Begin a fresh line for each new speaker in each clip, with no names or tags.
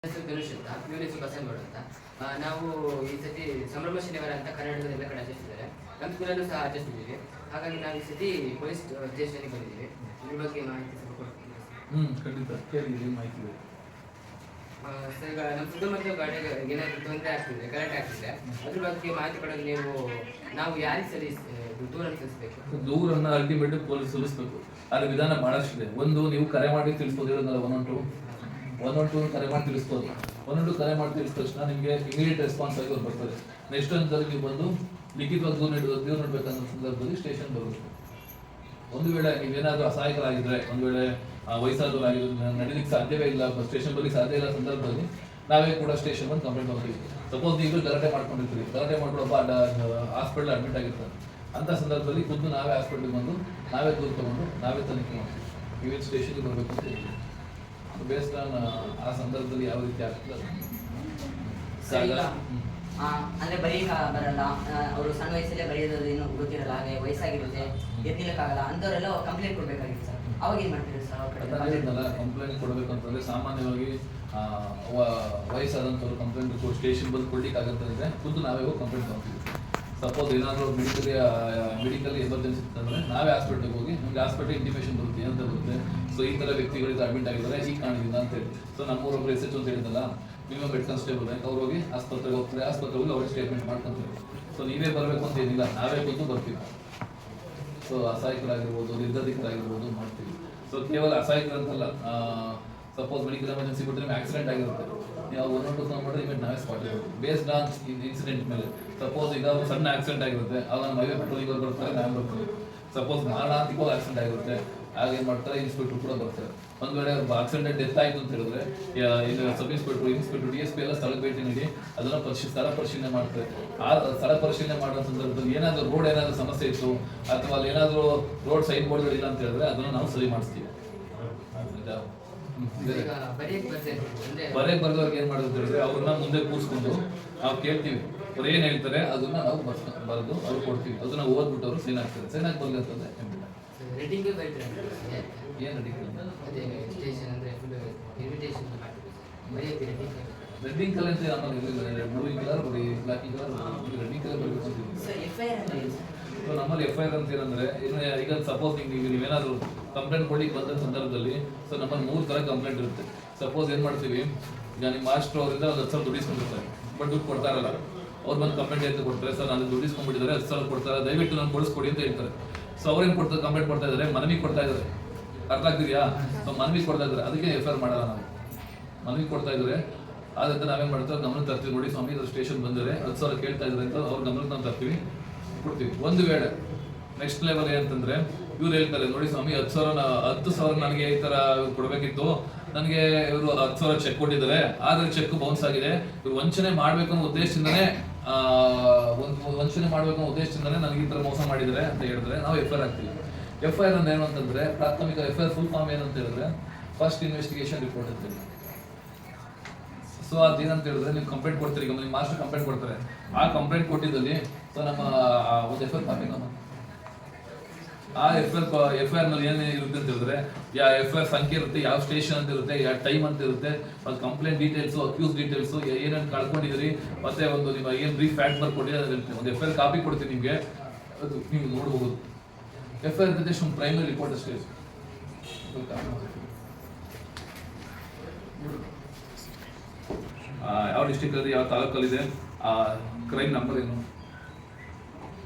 ಹೆಸರು ಧನುಷ್ ಅಂತ, ಇವನ ಹೆಸರು ಬಸನಗೌಡ ಅಂತ. ನಾವು ಈ ಸತಿ ಸಂಭ್ರಮ ಶನಿವಾರ ಅಂತ ಕನ್ನಡದಲ್ಲಿ ಎಲ್ಲ ಕಡೆ ಆಚರಿಸಿದ್ದಾರೆ. ನಮ್ಮ ಸ್ಕೂಲಲ್ಲೂ ಸಹ ಆಚರಿಸಿದ್ದೀವಿ. ಹಾಗಾಗಿ ನಾವು ಈ ಸತಿ ಪೊಲೀಸ್ ಸ್ಟೇಷನ್ಗೆ ಬಂದಿದ್ದೀವಿ. ಇದ್ರ ಬಗ್ಗೆ ಮಾಹಿತಿ ಸ್ವಲ್ಪ ಕೊಡ್ತೀನಿ.
ಖಂಡಿತ ಕೇಳಿ ಮಾಹಿತಿ.
ಸರ್, ಈಗ ನಮ್ಮ ಸುತ್ತಮುತ್ತ ಗಾಡಿಗೆ ಏನಾದರೂ ತೊಂದರೆ ಆಗ್ತಿದೆ, ಗಲಾಟೆ ಆಗ್ತಿದೆ, ಅದ್ರ ಬಗ್ಗೆ ಮಾಹಿತಿ ಕೊಡೋದು ನಾವು ಯಾರಿಗೆ ದೂರನ್ನು ಸಲ್ಲಿಸಬೇಕು?
ದೂರನ್ನು ಅಲ್ಟಿಮೇಟ್ ಪೊಲೀಸ್ ಸಲ್ಲಿಸಬೇಕು. ಅದ್ರ ವಿಧಾನ ಬಹಳಷ್ಟಿದೆ. ಒಂದು, ನೀವು ಕರೆ ಮಾಡಿ ತಿಳಿಸ್ಬೋದು. ಹೇಳೋದಲ್ಲ 112 ಕರೆ ಮಾಡಿ ತಿಳಿಸ್ಬೋದು. 112 ಕರೆ ಮಾಡಿ ತಿಳಿಸಿದ ತಕ್ಷಣ ನಿಮಗೆ ಇಮಿಡಿಯೇಟ್ ರೆಸ್ಪಾನ್ಸ್ ಆಗಿ ಅವ್ರು ಬರ್ತಾರೆ. ನೆಕ್ಸ್ಟ್ ಹಂತದಲ್ಲಿ ನೀವು ಬಂದು ಲಿಖಿತವಾಗಿ ದೂರು ನೀಡಬೇಕನ್ನೋ ಸಂದರ್ಭದಲ್ಲಿ ಸ್ಟೇಷನ್ ಬರಬೇಕು. ಒಂದು ವೇಳೆ ನೀವೇನಾದರೂ ಅಸಹಾಯಕರಾಗಿದ್ರೆ, ಒಂದು ವೇಳೆ ವಯಸ್ಸಾದವರಾಗಿದ್ರೆ, ನಡೀಲಿಕ್ಕೆ ಸಾಧ್ಯವೇ ಇಲ್ಲ, ಸ್ಟೇಷನ್ ಬರ್ಲಿಕ್ಕೆ ಸಾಧ್ಯ ಇಲ್ಲ ಸಂದರ್ಭದಲ್ಲಿ ನಾವೇ ಕೂಡ ಸ್ಟೇಷನ್ ಬಂದು ಕಂಪ್ಲೇಂಟ್ ಮಾಡ್ತೀವಿ. ಸಪೋಸ್ ನೀವು ಗಲಾಟೆ ಮಾಡ್ಕೊಂಡಿರ್ತೀವಿ, ಗಲಾಟೆ ಮಾಡ್ಕೊಳಪ್ಪ ಹಾಸ್ಪಿಟಲ್ ಅಡ್ಮಿಟ್ ಆಗಿರ್ತಾರೆ, ಅಂತ ಸಂದರ್ಭದಲ್ಲಿ ಖುದ್ದು ನಾವೇ ಹಾಸ್ಪಿಟಲ್ಗೆ ಬಂದು ನಾವೇ ದೂರು ತಗೊಂಡು ನಾವೇ ತನಿಖೆ ಮಾಡ್ತೀವಿ. ಇವೇನು ಸ್ಟೇಷನ್ಗೆ ಬರಬೇಕು ಅಂತ ಹೇಳಿ ಬೇಸ್ಡ್ ಆನ್ ಆ ಸಂದರ್ಭದಲ್ಲಿ ಯಾವ ರೀತಿ ಆಗ್ತದೆ.
ಅಂದ್ರೆ ಬರೀಕ ಬರಲ್ಲ, ಅವರು ಸಣ್ಣ ವಯಸ್ಸಲ್ಲೇ ಬರೆಯೋದು ಏನು ಗೊತ್ತಿರಲ್ಲ, ಹಾಗೆ ವಯಸ್ಸಾಗಿರುತ್ತೆ, ಎತ್ತಿಲಕ್ಕಾಗಲ್ಲ, ಅಂತವರೆಲ್ಲ ಕಂಪ್ಲೇಂಟ್ ಕೊಡ್ಬೇಕಾಗಿತ್ತು ಸರ್. ಅವಾಗ ಏನ್ ಮಾಡ್ತೀರಿ ಸರ್?
ಕಂಪ್ಲೇಂಟ್ ಕೊಡ್ಬೇಕಂತಂದ್ರೆ ಸಾಮಾನ್ಯವಾಗಿ ವಯಸ್ಸಾದಂಥವ್ರು ಕಂಪ್ಲೇಂಟ್ ಸ್ಟೇಷನ್ ಬಂದು ಕೊಡ್ಲಿಕ್ಕೆ ಆಗತ್ತಂದ್ರೆ ಖುದ್ದು ನಾವೇ ಹೋಗಿ ಕಂಪ್ಲೇಂಟ್ ಮಾಡ್ತೀವಿ. ಸಪೋಸ್ ಏನಾದರೂ ಮೆಡಿಕಲ್ ಎಮರ್ಜೆನ್ಸಿ ಅಂತಂದ್ರೆ ನಾವೇ ಹಾಸ್ಪಿಟಲ್ಗೆ ಹೋಗಿ ನಮ್ಗೆ ಹಾಸ್ಪಿಟಲ್ ಇಂಟಿಮೇಷನ್ ಬರುತ್ತೆ ಅಂತ ಬರುತ್ತೆ. ಸೊ ಈ ಥರ ವ್ಯಕ್ತಿಗಳಿಗೆ ಅಡ್ಮಿಟ್ ಆಗಿದ್ದಾರೆ, ಈ ಕಾರಣದಿಂದ ಅಂತ ಹೇಳಿ. ಸೊ ನಮ್ಮೂರೊಬ್ಬರು SH ಅಂತ ಹೇಳಿದಲ್ಲ, ಮಿನಿಮಮ್ ಹೆಡ್ ಕಾನ್ಸ್ಟೇಬಲ್ ಅವ್ರು ಹೋಗಿ ಆಸ್ಪತ್ರೆಗೆ ಹೋಗ್ತಾರೆ, ಆಸ್ಪತ್ರೆಗೆ ಹೋಗಿ ಅವ್ರಿಗೆ ಸ್ಟೇಟ್ಮೆಂಟ್ ಮಾಡ್ಕೊಂತಾರೆ. ಸೊ ನೀವೇ ಬರಬೇಕು ಅಂತ ಏನಿಲ್ಲ, ನಾವೇ ಬಂದು ಬರ್ತೀವಿ. ಸೊ ಅಸಹಾಯಕರಾಗಿರ್ಬೋದು, ನಿರ್ಗತಿಕರಾಗಿರ್ಬೋದು ಮಾಡ್ತೀವಿ. ಸೊ ಕೇವಲ ಅಸಹಾಯಕರಂತಲ್ಲ, ಸಪೋಸ್ ಮೆಡಿಕಲ್ ಎಮರ್ಜೆನ್ಸಿ ಬಿಟ್ಟರೆ ನಿಮ್ಗೆ ಆಕ್ಸಿಡೆಂಟ್ ಆಗಿರುತ್ತೆ, ನೀವು 112 ಮಾಡಿದ್ರೆ ಇಮೇಟ್ ನಾವೇ ಸ್ಪಾಟ್ ಇರುತ್ತೆ ಬೇಸ್ಡ್ ಆನ್ ಇನ್ಸಿಡೆಂಟ್ ಮೇಲೆ. ಸಪೋಸ್ ಈಗ ಒಂದು ಸಣ್ಣ ಆಕ್ಸಿಡೆಂಟ್ ಆಗಿರುತ್ತೆ, ಆಗ ನಮ್ಮ ಹೈವೇ ಪೆಟ್ರೋಲಿಂಗ್ ಅವ್ರು ಬರ್ತಾರೆ, ನಾನು ಬರ್ತೀವಿ. ಸಪೋಸ್ ಮಾರಣಾಂತಿಕವಾಗಿ ಆಕ್ಸಿಡೆಂಟ್ ಆಗಿರುತ್ತೆ, ಆಗ ಏನು ಮಾಡ್ತಾರೆ, ಇನ್ಸ್ಪೆಕ್ಟರ್ ಕೂಡ ಬರ್ತಾರೆ. ಒಂದು ವೇಳೆ ಆಕ್ಸಿಡೆಂಟ್ ಡೆತ್ ಆಯಿತು ಅಂತ ಹೇಳಿದ್ರೆ ಇದು ಸಬ್ ಇನ್ಸ್ಪೆಕ್ಟರ್ DSP ಎಲ್ಲ ಸ್ಥಳಕ್ಕೆ ಭೇಟಿ ನೀಡಿ ಅದನ್ನು ಸ್ಥಳ ಪರಿಶೀಲನೆ ಮಾಡ್ತಾರೆ. ಆ ಸ್ಥಳ ಪರಿಶೀಲನೆ ಮಾಡೋ ಸಂದರ್ಭದಲ್ಲಿ ಏನಾದರೂ ರೋಡ್ ಏನಾದರೂ ಸಮಸ್ಯೆ ಇತ್ತು, ಅಥವಾ ಅಲ್ಲಿ ಏನಾದರೂ ರೋಡ್ ಸೈನ್ ಬೋರ್ಡ್ಗಳು ಇಲ್ಲ ಅಂತ ಹೇಳಿದ್ರೆ ಅದನ್ನು ನಾವು ಸರಿ ಮಾಡಿಸ್ತೀವಿ. ಬರೆಯಕ್ಕೆ ಬರ್ದವ್ರಿಗೆ ಏನ್ ಮಾಡೋದು ಹೇಳಿದ್ರೆ ಅವ್ರನ್ನ ಮುಂದೆ ಕೂರಿಸ್ಕೊಂಡು ನಾವು ಕೇಳ್ತೀವಿ, ಅವ್ರು ಏನ್ ಹೇಳ್ತಾರೆ ಅದನ್ನ ನಾವು ಬರೆದು ಅವ್ರು ಕೊಡ್ತೀವಿ. ಅದನ್ನ ಓದ್ಬಿಟ್ಟು ಅವರು ಸೈನ್ ಹಾಕ್ತಾರೆ. ಸೈನ್ ಹಾಕಿ ಬರ್ಲಿರ್ತದೆ. ಏನ್ ರೆಡ್ಡಿಂಗ್ ಕಲರ್ ಅಂತ ನಮ್ಮಲ್ಲಿ ಬ್ಲೂಯಿಂಗ್ ಕಲರ್ ಬರೀ ಬ್ಲಾಕಿಂಗ್ ಕಲರ್ ರೆಡ್ಡಿಂಗ್ ಕಲರ್ ಬರಬೇಕು ಅಂತೀವಿ. ಸೊ ನಮ್ಮಲ್ಲಿ FIR ಅಂತ ಏನಂದ್ರೆ, ಈಗ ಸಪೋಸ್ ನೀವೇನಾದ್ರು ಕಂಪ್ಲೇಂಟ್ ಕೊಡ್ಲಿಕ್ಕೆ ಬಂದ ಸಂದರ್ಭದಲ್ಲಿ ಸೊ ನಮ್ಮಲ್ಲಿ 3 ಥರ ಕಂಪ್ಲೇಂಟ್ ಇರುತ್ತೆ. ಸಪೋಸ್ ಏನ್ ಮಾಡ್ತೀವಿ, ಈಗ ನಿಮ್ಮ ಮಾಸ್ಟರ್ ಅವರಿಂದ 10,000 ದುಡ್ಡು ಇಸ್ಕೊಂಡಿರ್ತಾರೆ, ಬಟ್ ದುಡ್ಡು ಕೊಡ್ತಾ ಇರಲ್ಲ. ಅವ್ರು ಬಂದು ಕಂಪ್ಲೇಂಟ್ ಅಂತ ಕೊಡ್ತಾರೆ, ಸರ್ ನಾನು ದುಡ್ಡು ಇಸ್ಕೊಂಡ್ಬಿಟ್ಟಿದ್ದಾರೆ, 10,000 ಕೊಡ್ತಾರೆ, ದಯವಿಟ್ಟು ನಾನು ಕೊಡಿಸ್ಕೊಡಿ ಅಂತ ಹೇಳ್ತಾರೆ. ಸೊ ಅವ್ರೇನು ಕೊಡ್ತಾರೆ, ಕಂಪ್ಲೇಂಟ್ ಕೊಡ್ತಾ ಇದ್ದಾರೆ, ಮನವಿ ಕೊಡ್ತಾ ಇದ್ದಾರೆ. ಅರ್ಥ ಆಗ್ತಿದೆಯಾ? ಸೊ ಮನವಿ ಕೊಡ್ತಾ ಇದ್ದಾರೆ, ಅದಕ್ಕೆ FIR ಮಾಡಲ್ಲ ನಾವು. ಮನವಿ ಕೊಡ್ತಾ ಇದ್ದಾರೆ, ಆದಂತ ನಾವೇನ್ ಮಾಡ್ತಾರೆ, ಗಮನ ತರ್ತೀವಿ. ನೋಡಿ ಸ್ವಾಮಿ ಇದ್ರ ಸ್ಟೇಷನ್ ಬಂದರೆ 10,000 ಕೇಳ್ತಾ ಇದ್ದಾರೆ ಅಂತ ಅವ್ರ ಗಮನಕ್ಕೆ ನಾವು ತರ್ತೀವಿ, ಕೊಡ್ತೀವಿ. ಒಂದು ವೇಳೆ ನೆಕ್ಸ್ಟ್ ಲೆವೆಲ್ ಏನಂತಂದ್ರೆ ಇವ್ರು ಹೇಳ್ತಾರೆ, ನೋಡಿ ಸ್ವಾಮಿ 10,000 ನನಗೆ ಈ ತರ ಕೊಡ್ಬೇಕಿತ್ತು, ನನಗೆ ಇವರು 10,000 ಚೆಕ್ ಕೊಟ್ಟಿದ್ದಾರೆ, ಆದ್ರೆ ಚೆಕ್ ಬೌನ್ಸ್ ಆಗಿದೆ, ಇವ್ರು ವಂಚನೆ ಮಾಡ್ಬೇಕು ಅನ್ನೋ ಉದ್ದೇಶದಿಂದನೇ ನನಗೆ ಈ ತರ ಮೋಸ ಮಾಡಿದ್ದಾರೆ ಅಂತ ಹೇಳಿದ್ರೆ ನಾವು FIR ಹಾಕ್ತೀವಿ. FIR ಅಂದ್ರೆ ಏನು ಅಂತಂದ್ರೆ, ಪ್ರಾಥಮಿಕ FIR ಫುಲ್ ಫಾರ್ಮ್ ಏನಂತ ಹೇಳಿದ್ರೆ ಫಸ್ಟ್ ಇನ್ವೆಸ್ಟಿಗೇಷನ್ ರಿಪೋರ್ಟ್ ಅಂತ ಹೇಳಿ. ಸೊ ಅದೇನಂತ ಹೇಳಿದ್ರೆ ನೀವು ಕಂಪ್ಲೇಂಟ್ ಕೊಡ್ತೀರಿ, ಈಗ ನಿಮ್ಮ ಮಾಸ್ಟರ್ ಕಂಪ್ಲೇಂಟ್ ಕೊಡ್ತಾರೆ, ಆ ಕಂಪ್ಲೇಂಟ್ ಕೊಟ್ಟಿದ್ದಲ್ಲಿ ಸೊ ನಮ್ಮ ಒಂದು FIR ಕಾಪಿ ನಮ್ಮ ಆ FIR ನಲ್ಲಿ ಏನೇ ಇರುತ್ತೆ ಅಂತ ಹೇಳಿದ್ರೆ FIR ಸಂಖ್ಯೆ ಇರುತ್ತೆ, ಯಾವ ಸ್ಟೇಷನ್ ಅಂತ ಇರುತ್ತೆ, ಯಾವ ಟೈಮ್ ಅಂತ ಇರುತ್ತೆ, ಅದು ಕಂಪ್ಲೇಂಟ್ ಡೀಟೇಲ್ಸ್, ಅಕ್ಯೂಸ್ ಡೀಟೇಲ್ಸ್, ಏನೇನು ಕಳ್ಕೊಂಡಿದ್ದೀರಿ, ಮತ್ತೆ ಒಂದು ನಿಮ್ಮ ಏನು ಬ್ರೀಫ್ ಫ್ಯಾಕ್ಟ್ ಬರ್ಕೊಟ್ಟಿದೆ ಒಂದು FIR ಕಾಪಿ ಕೊಡ್ತೀನಿ ನಿಮಗೆ, ಅದು ನೀವು ನೋಡಬಹುದು. FIR ಜೊತೆ ಒಂದು ಪ್ರೈಮರಿ ರಿಪೋರ್ಟ್ ಅಷ್ಟೇ. ಯಾವ ಡಿಸ್ಟ್ರಿಕ್ಟ್ ಅಲ್ಲಿ, ಯಾವ ತಾಲೂಕಲ್ಲಿದೆ, ಕ್ರೈಮ್ ನಂಬರ್ ಏನು,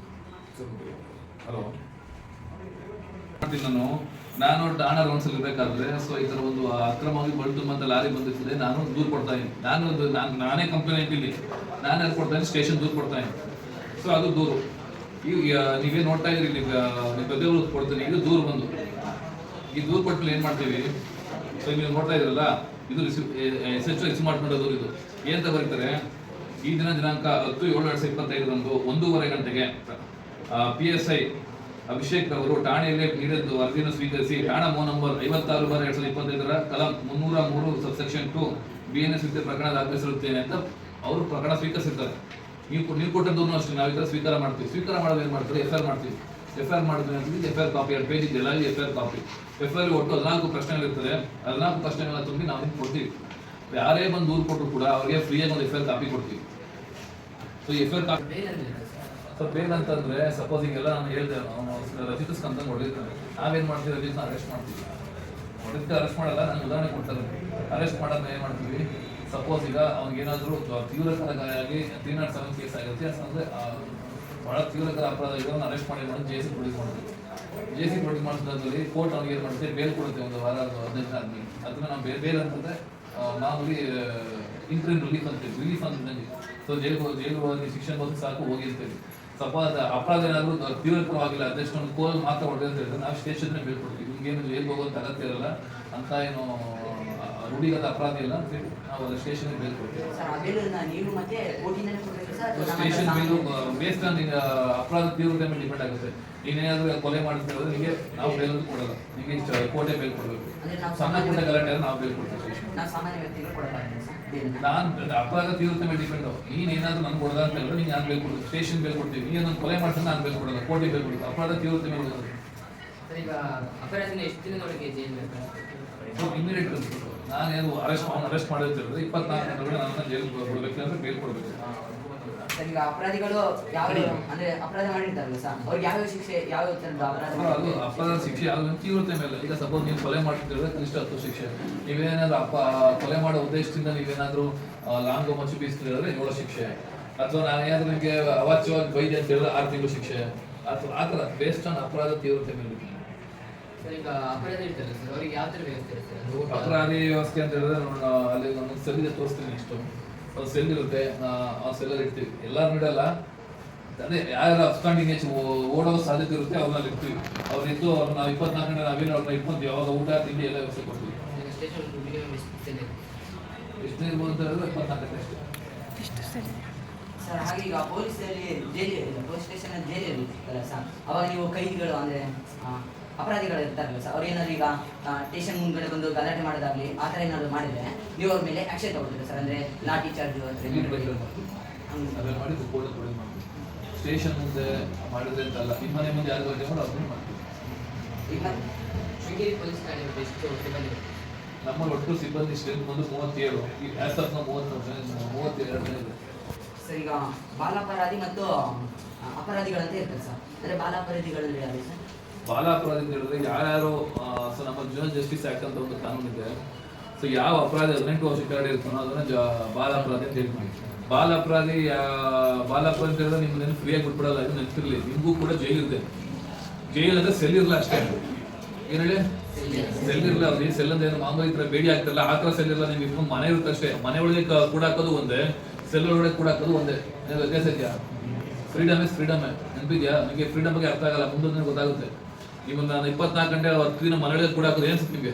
ಹಲೋ ನಾನು ಠಾಣಾ ರೌಂಡ್ಸ್ ಅಲ್ಲಿ ಇರಬೇಕಾದ್ರೆ ಸೊ ಈ ತರ ಒಂದು ಅಕ್ರಮವಾಗಿ ಬಳ್ತುಂಬ ಲಾರಿ ಬಂದಿರ್ತದೆ, ನಾನು ದೂರು ಕೊಡ್ತಾ ಇದ್ದೀನಿ. ನಾನೇ ಕಂಪ್ಲೇಂಟ್ ಇಲ್ಲಿ ನಾನೇ ಅದು ಕೊಡ್ತಾ ಇದ್ದೀನಿ, ಸ್ಟೇಷನ್ ದೂರು ಕೊಡ್ತಾ ಇದ್ದೀನಿ. ಸೊ ಅದು ದೂರು. ಈಗ ನೀವೇ ನೋಡ್ತಾ ಇದ್ರಿ, ನೀವು ಪ್ರತಿಯೊಬ್ಬರು ಕೊಡ್ತೀನಿ, ಇದು ದೂರು ಬಂದು ಈ ದೂರು ಕೊಟ್ಟಲ್ಲಿ ಏನ್ ಮಾಡ್ತೀವಿ, ಸೊ ನೀವು ನೋಡ್ತಾ ಇದ್ರಲ್ಲ, ಇದು ರಿಸೀವ್ ಮಾಡ್ಕೊಂಡ ದೂರು. ಇದು ಏನಂತ ಬರೀತಾರೆ, ಈ ದಿನಾಂಕ 10/7/2025 1:30 ಗಂಟೆಗೆ PSI ಅಭಿಷೇಕ್ ಅವರು ಠಾಣೆಯಲ್ಲೇ ನೀಡಿದ್ದು ವರದಿಯನ್ನು ಸ್ವೀಕರಿಸಿ ಠಾಣಾ ಮೋ ನಂಬರ್ 56/2025 ಕಲಂ 303 ಸಬ್ಸೆಕ್ಷನ್ 2 BNS ವಿದ್ಯೆ ಪ್ರಕರಣ ದಾಖಲಿಸಿರುತ್ತೇನೆ ಅಂತ ಅವರು ಪ್ರಕರಣ ಸ್ವೀಕರಿಸಿರ್ತಾರೆ. ನೀವು ಕೊಟ್ಟದ್ದನ್ನು ಅಷ್ಟೇ ನಾವು ಈ ಥರ ಸ್ವೀಕಾರ ಮಾಡ್ತೀವಿ. ಸ್ವೀಕಾರ ಮಾಡೋದು ಏನು ಮಾಡ್ತಾರೆ, FIR ಮಾಡ್ತೀವಿ. FIR ಮಾಡಿದ್ರೆ FIR ಕಾಪಿ 2 ಪೇಜ್ ಇದೆಲ್ಲ FIR ಕಾಪಿ. FIR ಒಟ್ಟು 14 ಪ್ರಶ್ನೆಗಳಿರ್ತದೆ, 14 ಪ್ರಶ್ನೆಗಳನ್ನ ತುಂಬಿ ನಾವು ಕೊಡ್ತೀವಿ. ಯಾರೇ ಬಂದು ದೂರು ಕೊಟ್ಟರು ಕೂಡ ಅವ್ರಿಗೆ ಫ್ರೀಯಾಗಿ ಒಂದು FIR ಕಾಪಿ ಕೊಡ್ತೀವಿ. ಸೊ FIR ಕಾಪಿ
ಬೇರೆ ಅಂದ್ರೆ ಇಲ್ಲ ಸರ್.
ಸೊ ಬೇಲ್ ಅಂತಂದ್ರೆ ಸಪೋಸ್ ಈಗೆಲ್ಲ ನಾನು ಹೇಳ್ದೆ, ರಜಿತ್ ಸ್ಕಂತ ಹೊಡೆದಿರ್ತಾನೆ, ನಾವೇನ್ ಮಾಡ್ತೀವಿ, ರಜಿತ್ನ ಅರೆಸ್ಟ್ ಮಾಡ್ತೀವಿ. ಹೊಡೆದಕ್ಕೆ ಅರೆಸ್ಟ್ ಮಾಡಲ್ಲ, ನಾನು ಉದಾಹರಣೆ ಕೊಡ್ತಾರೆ. ಅರೆಸ್ಟ್ ಮಾಡೋದನ್ನ ಏನ್ ಮಾಡ್ತೀವಿ, ಸಪೋಸ್ ಈಗ ಅವ್ನಿಗೇನಾದ್ರೂ ತೀವ್ರಕರ ಗಾಯ ಆಗಿ 307 ಕೇಸ್ ಆಗಿರುತ್ತೆ, ಅಂದ್ರೆ ಬಹಳ ತೀವ್ರಕರ ಅಪರಾಧಗಳನ್ನು ಅರೆಸ್ಟ್ ಮಾಡಿ JC ಪ್ರೊಡ್ಯೂಸ್ ಮಾಡ್ತೀವಿ. JC ಪ್ರೊಡ್ಯೂಸ್ ಮಾಡಿಸಿದಲ್ಲಿ ಕೋರ್ಟ್ ಅವ್ನಿಗೆ ಏನು ಮಾಡುತ್ತೆ, ಬೇಲ್ ಕೊಡುತ್ತೆ ಒಂದು ವಾರ 15 ದಿನ ಆದ್ಮೇಲೆ. ಅದನ್ನ ನಾವು ಬೇಲ್ ಅಂತಂದ್ರೆ ಮಾಮೂಲಿ ಇಂಟ್ರಿಮ್ ರಿಲೀಫ್ ಅಂತೀವಿ, ರಿಲೀಫ್ ಅಂತಂದ್ರೆ ಸೊ ಜೈಲು ಹೋಗಿ ಶಿಕ್ಷಣ ಬಂದು ಸಾಕು ಹೋಗಿರ್ತೇವೆ. ಸಪೋಸ್ ಅಪರಾಧ ಏನಾದರೂ ತೀವ್ರಕರವಾಗಿಲ್ಲ, ಅದೆಷ್ಟು ಒಂದು ಕೋಲ್ ಮಾತ್ರ ಹೊಡೆದ ಅಂತ ಹೇಳಿದ್ರೆ ನಾವು ಸ್ಟೇಷನ್ನೇ ಬೀಳ್ಕೊಡ್ತೀವಿ. ನಿಮ್ಗೇನು ಜೈಲಿಗೆ ಹೋಗೋಂಥ ಅಗತ್ಯ ಇರಲ್ಲ, ಅಂತ ಏನು ರೂಢಿಗತ ಅಪರಾಧ ಇಲ್ಲ ಅಂತ ಹೇಳಿ ನಾವು ಅದು ಸ್ಟೇಷನ್ಗೆ ಬೀಳ್ಕೊಡ್ತೀವಿ. ಸ್ಟೇಷನ್ ಬಿಲ್ಲು ಬೇಸ್ಡ್ ಆನ್ ಅಪರಾಧ ತೀವ್ರತೆ ಮೇಲೆ ಡಿಪೆಂಡ್ ಆಗುತ್ತೆ. ನೀನೇನಾದ್ರೂ ಕೊಲೆ ಮಾಡಿದ್ರೆ ನಿಮಗೆ ನಾವು ಬೇಲ್ ಕೊಡಲ್ಲ, ನಿಮಗೆ ಕೋರ್ಟೇ ಬೇಲ್ ಕೊಡಬೇಕು. ಸಣ್ಣ ಪುಟ್ಟ ಗಲಾಟೆ ನಾವು ಬೇಲ್ ಕೊಡ್ತೀವಿ. ನಾನು ಅಪರಾಧ ತೀವ್ರತೆ ಮೇಲೆ ಡಿಪೆಂಡ್. ನೀನೇನಾದ್ರೂ ನನ್ಗೆ ಕೊಡದ ಅಂತ ಹೇಳಿದ್ರೆ ನೀನು ನಾನು ಬೇಲ್ ಕೊಡ್ತೀವಿ, ಸ್ಟೇಷನ್ ಬೇಲ್ ಕೊಡ್ತೀವಿ. ನೀನು ನಾನು ಕೊಲೆ ಮಾಡಿದ್ರೆ ನಾನು ಬೇಲ್ ಕೊಡಲ್ಲ, ಕೋರ್ಟಿಗೆ ಬೇಲ್ ಕೊಡ್ತೀವಿ. ಅಪರಾಧ ತೀವ್ರತೆ ಮೇಲೆ
ಸರ್, ಈಗ ಅಪರಾಧಿನ ಎಷ್ಟು ದಿನದೊಳಗೆ ಜೈಲು
ಇಮಿಡಿಯೇಟ್ ನಾನೇನು ಅರೆಸ್ಟ್ ಮಾಡಿದ್ರೆ 24 ಗಂಟೆಗಳು ನನ್ನ ಜೈಲು ಕೊಡ್ಬೇಕು ಅಂದ್ರೆ ಬೇಲ್ ಕೊಡ್ಬೇಕು.
ಈಗ ಅಪರಾಧಿಗಳು ಯಾವ ಅಂದ್ರೆ ಅಪರಾಧ ಮಾಡಿರ್ತಾರಲ್ಲ ಸರ್, ಅವ್ರಿಗೆ ಯಾವ ಶಿಕ್ಷೆ, ಯಾವ ತರದ
ಅದು ಅಪರಾಧ ಶಿಕ್ಷೆ ಯಾವ್ದು ತೀವ್ರತೆ ಮೇಲೆ. ಈಗ ಸಪೋಸ್ ನೀವು ಕೊಲೆ ಮಾಡ್ತಿದ್ರೆ ಕನಿಷ್ಠ 10 ಶಿಕ್ಷೆ. ನೀವೇನಾದ್ರೂ ಕೊಲೆ ಮಾಡೋ ಉದ್ದೇಶದಿಂದ ನೀವೇನಾದ್ರೂ ಲಾಂಗ್ ಮಚ್ಚು ಬೀಸ್ತಿದ್ರೆ 7 ಶಿಕ್ಷೆ. ಅಥವಾ ನಾನೇನಾದ್ರೂ ನಿಮಗೆ ಅವಾಚ್ಯವಾಗಿ ಬೈದೆ ಅಂತ ಹೇಳಿದ್ರೆ 6 ತಿಂಗಳು ಶಿಕ್ಷೆ. ಅಥವಾ ಆ ಥರ ಬೇಸ್ಡ್ ಆನ್ ಅಪರಾಧ ತೀವ್ರತೆ ಮೇಲೆ.
ಸರ್, ಈಗ ಅಪರಾಧ ಇರ್ತಾರೆ ಸರ್, ಅವ್ರಿಗೆ ಯಾವ ಥರ ವ್ಯವಸ್ಥೆ ಇರುತ್ತೆ ಸರ್?
ಅಪರಾಧಿ ವ್ಯವಸ್ಥೆ ಅಂತ ಹೇಳಿದ್ರೆ ಅಲ್ಲಿ ಒಂದು ಸೆಲ್ ತೋರಿಸ್ತೀನಿ. ಇಷ್ಟು ಒಂದು ಸೆಲ್ ಇರುತ್ತೆ, ಆ ಸೆಲ್ಲಲ್ಲಿ ಇಡ್ತೀವಿ. ಎಲ್ಲರೂ ನೀಡಲ್ಲ, ಅದೇ ಯಾರು ಅಬ್ಸ್ಕಾಂಡಿಂಗ್ ಹೆಚ್ಚು ಓಡೋ ಸಾಧ್ಯತೆ ಇರುತ್ತೆ ಅವ್ರನ್ನ ಇರ್ತೀವಿ. ಅವ್ರಿದ್ದು ಅವ್ರನ್ನ 24 ಗಂಟೆ ನಾವೇನು ಅವ್ರನ್ನ ಇಟ್ಕೊಂತೀವಿ. ಅವಾಗ ಊಟ ತಿಂಡಿ ಎಲ್ಲ ವ್ಯವಸ್ಥೆ ಕೊಡ್ತೀವಿ.
ಸ್ಟೇಷನ್ ಮಿನಿಮಮ್
ಎಷ್ಟು ಇರ್ಬೋದು ಅಂತ ಹೇಳಿದ್ರೆ 24 ಗಂಟೆ ಅಷ್ಟೇ
ಸರ್. ಹಾಗೆ ಈಗ ಪೊಲೀಸ್ ಸ್ಟೇಷನ್ ಜೈಲಿ ಇರುತ್ತಲ್ಲ ಸರ್, ಅವಾಗ ನೀವು ಕೈದಿಗಳು ಅಂದ್ರೆ ಅಪರಾಧಿಗಳು ಇರ್ತಾರಲ್ಲ ಸರ್, ಅವ್ರು ಏನಾದ್ರು ಈಗ ಸ್ಟೇಷನ್ ಮುಂದ್ಗಡೆ ಬಂದು ಗಲಾಟೆ ಮಾಡೋದಾಗ್ಲಿ ಆ ಥರ ಏನಾದ್ರು ಮಾಡಿದ್ರೆ ನೀವು ಅವ್ರ ಮೇಲೆ ಆಕ್ಷನ್ ತಗೊಳ್ತೀರಾ ಸರ್? ಅಂದ್ರೆ ಲಾಠಿ ಚಾರ್ಜ್
ಮಾಡಿ ಸ್ಟೇಷನ್ ಮುಂದೆ ಮಾಡಿದ್ರೆ ಅಂತಲ್ಲ, ನಿಮ್ಮ ಮನೆ ಮುಂದೆ ಯಾರು ಗಲಾಟೆ ಮಾಡಿ ಅವ್ರನ್ನ ಮಾಡ್ತೀವಿ.
ಈಗ
ಶೃಂಗೇರಿ ಪೊಲೀಸ್ ಠಾಣೆ ಎಷ್ಟು ಸಿಬ್ಬಂದಿ?
ನಮ್ಮಲ್ಲಿ ಒಟ್ಟು ಸಿಬ್ಬಂದಿ ಸ್ಟ್ರೆಂತ್ ಬಂದು 37. ಈ ಆ್ಯಸಪ್ನ 32 ಜನ ಇದೆ
ಸರ್. ಈಗ ಬಾಲಾಪರಾಧಿ ಮತ್ತು ಅಪರಾಧಿಗಳಂತ ಇರ್ತಾರೆ ಸರ್, ಅಂದ್ರೆ ಬಾಲಾಪರಾಧಿಗಳಲ್ಲಿ ಯಾರು ಸರ್?
ಬಾಲ ಅಪರಾಧಿ ಅಂತ ಹೇಳಿದ್ರೆ ಯಾರ್ಯಾರು ಸೊ ನಮ್ಮ ಜುವೆನೈಲ್ ಜಸ್ಟಿಸ್ ಆಕ್ಟ್ ಅಂತ ಒಂದು ಕಾನೂನು ಇದೆ. ಸೊ ಯಾವ ಅಪರಾಧಿ 18 ವರ್ಷ ಕೆಳಗಡೆ ಇರ್ತಾನೋ ಅದನ್ನ ಬಾಲ ಅಪರಾಧಿ ಅಂತ ಹೇಳ್ತೀವಿ. ಬಾಲ ಅಪರಾಧಿ ಅಂತ ಹೇಳಿದ್ರೆ ನಿಮ್ಮನ್ನೇನು ಫ್ರೀಯಾಗಿ ಬಿಟ್ಬಿಡಲ್ಲ, ಇದು ನೆನಪಿರಲಿ. ನಿಮಗೂ ಕೂಡ ಜೈಲ್ ಇದೆ. ಜೈಲ್ ಅಂದ್ರೆ ಸೆಲ್ ಇರಲ್ಲ ಅಷ್ಟೇ. ಏನ್ ಹೇಳಿ, ಸೆಲ್ ಇರಲ್ಲ. ಅವ್ರಿಗೆ ಸೆಲ್ ಅಂತ ಏನು ಮಾಮೂಲಿ ಈ ಥರ ಬೇಡಿ ಆಗ್ತಾರಲ್ಲ ಆ ಥರ ಸೆಲ್ ಇರಲ್ಲ. ನಿಮ್ಗೆ ಇಟ್ಕೊಂಡು ಮನೆ ಇರುತ್ತೆ ಅಷ್ಟೇ. ಮನೆ ಒಳಗೆ ಕೂಡ ಹಾಕೋದು ಒಂದೇ, ಸೆಲ್ ಒಳಗಡೆ ಕೂಡ ಹಾಕೋದು ಒಂದೇ. ವ್ಯತ್ಯಾಸ ಇದೆಯಾ? Freedom is freedom. ನೆನಪಿದ್ಯಾ? ನಿಮಗೆ ಫ್ರೀಡಮ್ ಬಗ್ಗೆ ಅರ್ಥ ಆಗಲ್ಲ, ಮುಂದೆ ಗೊತ್ತಾಗುತ್ತೆ. ನಿಮ್ಮನ್ನ 24 ಗಂಟೆ ಹೊತ್ತಿನ ಮನೆಯೊಳಗೆ ಕೂಡ ಹಾಕೋದು ಏನು ನಿಮಗೆ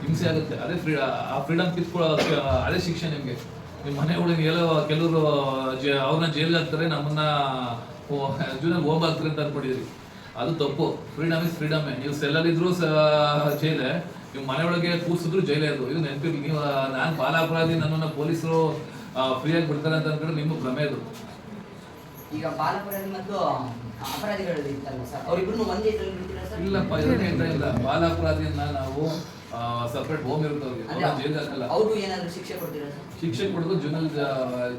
ಹಿಂಸೆ ಆಗುತ್ತೆ. ಅದೇ ಆ ಫ್ರೀಡಮ್ ಕಿತ್ಕೊಳ್ಳೋ ಅದೇ ಶಿಕ್ಷೆ ನಿಮಗೆ. ನಿಮ್ಮ ಮನೆ ಒಳಗೆ ಎಲ್ಲೋ ಕೆಲವರು ಅವ್ರನ್ನ ಜೈಲಿಗೆ ಹಾಕ್ತಾರೆ, ನಮ್ಮನ್ನ ಜೂನಲ್ಲಿ ಹೋಗ್ ಹಾಕ್ತಾರೆ ಅಂತ ಅನ್ಕೊಂಡಿದ್ರಿ. ಅದು ತಪ್ಪು. Freedom is freedom. ನೀವು ಸೆಲ್ಲಲ್ಲಿದ್ರು ಜೈಲೇ, ನೀವು ಮನೆ ಒಳಗೆ ಕೂಸಿದ್ರು ಜೈಲೇ. ಇದು ನೆನಪಿರ್ಲಿ. ನೀವು ನಾನು ಬಾಲ ಅಪರಾಧಿ, ನನ್ನನ್ನು ಪೊಲೀಸರು ಫ್ರೀಯಾಗಿ ಬಿಡ್ತಾರೆ ಅಂತ ಅನ್ಕೊಂಡ್ರೆ ನಿಮ್ಮ ಭ್ರಮೆ ಇದು.
ಈಗ ಬಾಲಾಪರಾಧಿ ಮತ್ತು ಅಪರಾಧಿಗಳು ಇರ್ತಾರಲ್ಲ ಸರ್, ಅವರಿಬ್ರು ಒಂದೇ ಇದ್ರಲ್ಲಿ ಬಿಡ್ತೀರಾ ಸರ್?
ಇಲ್ಲಪ್ಪ, ಇದನ್ನ ಇಲ್ಲ. ಬಾಲ ಅಪರಾಧಿಯನ್ನ ನಾವು ಸಪ್ರೇಟ್ ಹೋಮ್ ಇರುತ್ತೆ ಅವ್ರಿಗೆ, ಜೈಲ್ ಹಾಕಲ್ಲ.
ಅವ್ರು ಏನಾದ್ರು ಶಿಕ್ಷೆ ಕೊಡ್ತೀರಾ ಸರ್?
ಶಿಕ್ಷೆ ಕೊಡೋದು ಜುವೆನೈಲ್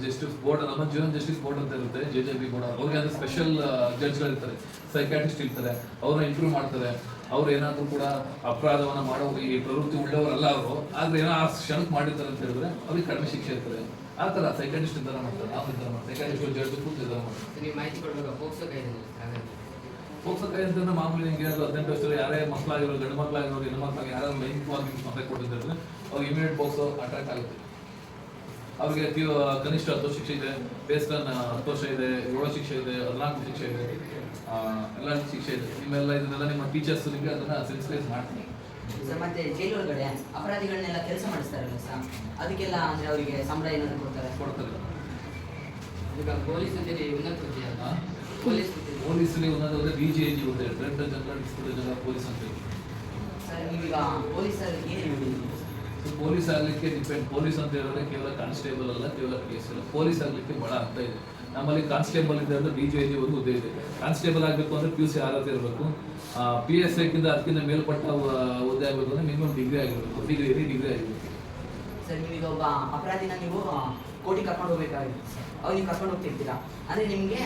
ಜಸ್ಟಿಸ್ ಬೋರ್ಡ್, ನಮ್ಮ ಜುವೆನೈಲ್ ಜಸ್ಟಿಸ್ ಬೋರ್ಡ್ ಅಂತ ಇರುತ್ತೆ, JJB ಬೋರ್ಡ್. ಅವ್ರಿಗೆ ಅದು ಸ್ಪೆಷಲ್ ಜಡ್ಜ್ಗಳು ಇರ್ತಾರೆ, ಸೈಕ್ಯಾಟ್ರಿಸ್ಟ್ ಇರ್ತಾರೆ. ಅವ್ರನ್ನ ಇಂಪ್ರೂವ್ ಮಾಡ್ತಾರೆ. ಅವ್ರು ಏನಾದ್ರು ಕೂಡ ಅಪರಾಧವನ್ನ ಮಾಡೋ ಈ ಪ್ರವೃತ್ತಿ ಉಳ್ಳವರಲ್ಲ ಅವರು, ಆದ್ರೆ ಏನೋ ಆ ಕ್ಷಣಕ್ಕೆ ಮಾಡಿರ್ತಾರೆ ಅಂತ ಹೇಳಿದ್ರೆ ಅವ್ರಿಗೆ ಕಡಿಮೆ ಶಿಕ್ಷೆ ಇರ್ತದೆ. ಆ ಥರ ಸೈಕ್ಯಾಟ್ರಿಸ್ಟ್ ಇದ್ದಾರ ಮಾಡ್ತಾರೆ, ನಾವು ಇದ್ದಾರ ಮಾಡ್ತಾರೆ, ಸೈಕ್ಯಾಟ್ರಿಸ್ಟ್ ಜಡ್ಜ್ ಕೂತು ಇದ್ದಾರ ಮಾಡ್ತಾರೆ.
ನೀವು ಮಾಹಿತಿ ಕೊಡುವಾಗ ಪೋಕ್ಸೋ ಕಾಯ್ದೆ
ಪೋಕ್ಸೋ ಕಾಯ್ದೆ ಅಂತಂದ್ರೆ ಮಾಮೂಲಿ ನಿಮಗೆ 18 ವರ್ಷದಲ್ಲಿ ಯಾರೇ ಮಕ್ಕಳಾಗಿರೋರು, ಗಂಡು ಮಕ್ಕಳಾಗಿರೋರು, ಹೆಣ್ಣು ಮಕ್ಕಳಾಗಿ ಯಾರು ಲೈಂಗಿಕವಾಗಿ ತೊಂದರೆ ಕೊಟ್ಟಿದ್ದಾರೆ ಅವ್ರಿಗೆ ಇಮಿಡಿಯೇಟ್ ಪೋಕ್ಸೋ ಅಟ್ಯಾಕ್ ಆಗುತ್ತೆ. ಅವ್ರಿಗೆ ಕನಿಷ್ಠ 10 ಶಿಕ್ಷೆ ಇದೆ, ಬೇಸ್ಡ್ ಆನ್ 10 ವರ್ಷ ಇದೆ, 7 ಶಿಕ್ಷೆ ಇದೆ, 14 ಶಿಕ್ಷೆ ಇದೆ, ಎಲ್ಲ ಶಿಕ್ಷೆ ಇದೆ. ನಿಮ್ಮೆಲ್ಲ ಇದನ್ನೆಲ್ಲ ನಿಮ್ಮ ಟೀಚರ್ಸ್ ನಿಮಗೆ ಅದನ್ನ ಸೆನ್ಸಿಟೈಸ್ ಮಾಡ್ತೀನಿ
ಸರ್. ಮತ್ತೆ ಜೈಲು ಒಳಗಡೆ ಅಪರಾಧಿಗಳನ್ನೆಲ್ಲ ಕೆಲಸ ಮಾಡಿಸ್ತಾರಲ್ಲ ಸರ್, ಅದಕ್ಕೆಲ್ಲ ಅಂದ್ರೆ ಅವರಿಗೆ ಸಂಬಳ ಏನಾದ್ರು ಕೊಡ್ತಾರೆ?
ಈಗ ಪೊಲೀಸ್ ಹುದ್ದೆಯಲ್ಲಿ ಉನ್ನತ ಹುದ್ದೆ
ಪೊಲೀಸಲ್ಲಿ ಒಂದೊಂದು DGIG ಹುದ್ದೆ, director general inspector general police ಅಂತ ಹೇಳಿ
ಸರ್. ನೀವೀಗ ಪೊಲೀಸಲ್ಲಿ ಏನೇನು ನೋಡಿದ್ದೀರಿ?
ಪೊಲೀಸ್ ಆಗ್ಲಿಕ್ಕೆ ಡಿಪೆಂಡ್. ಪೊಲೀಸ್ ಅಂತ ಹೇಳಿದ್ರೆ ಕೇವಲ ಕಾನ್ಸ್ಟೇಬಲ್ ಅಲ್ಲ, ಕೇವಲ PS ಅಲ್ಲ. ಪೊಲೀಸ್ ಆಗ್ಲಿಕ್ಕೆ ಬಹಳ ಅರ್ಥ ಇದೆ. ನಮ್ಮಲ್ಲಿ ಕಾನ್ಸ್ಟೇಬಲ್ ಇದೆ ಅಂದ್ರೆ DGIG ಒಂದು ಹುದ್ದೆ ಇದೆ. ಕಾನ್ಸ್ಟೇಬಲ್ ಆಗಬೇಕು ಅಂದ್ರೆ PUC ಅರ್ಹತೆ ಇರಬೇಕು. PSI ಕಿಂತ ಅದಕ್ಕಿಂತ ಮೇಲ್ಪಟ್ಟ ಹುದ್ದೆ ಆಗಬೇಕು ಅಂದ್ರೆ ಮಿನಿಮಮ್ ಡಿಗ್ರಿ ಆಗಿರಬೇಕು, ಡಿಗ್ರಿ ಆಗಿರಬೇಕು.
ಸರ್ ನೀವೀಗ ಒಬ್ಬ ಅಪರಾಧಿನ ನೀವು ಕೋರ್ಟಿಗೆ ಕರ್ಕೊಂಡು ಹೋಗ್ಬೇಕಾಗಿತ್ತು ಸರ್. ಅವಾಗ ನೀವು ಕರ್ಕೊಂಡು ಹೋಗ್ತಿರ್ತೀರಾ ಅಂದರೆ ನಿಮಗೆ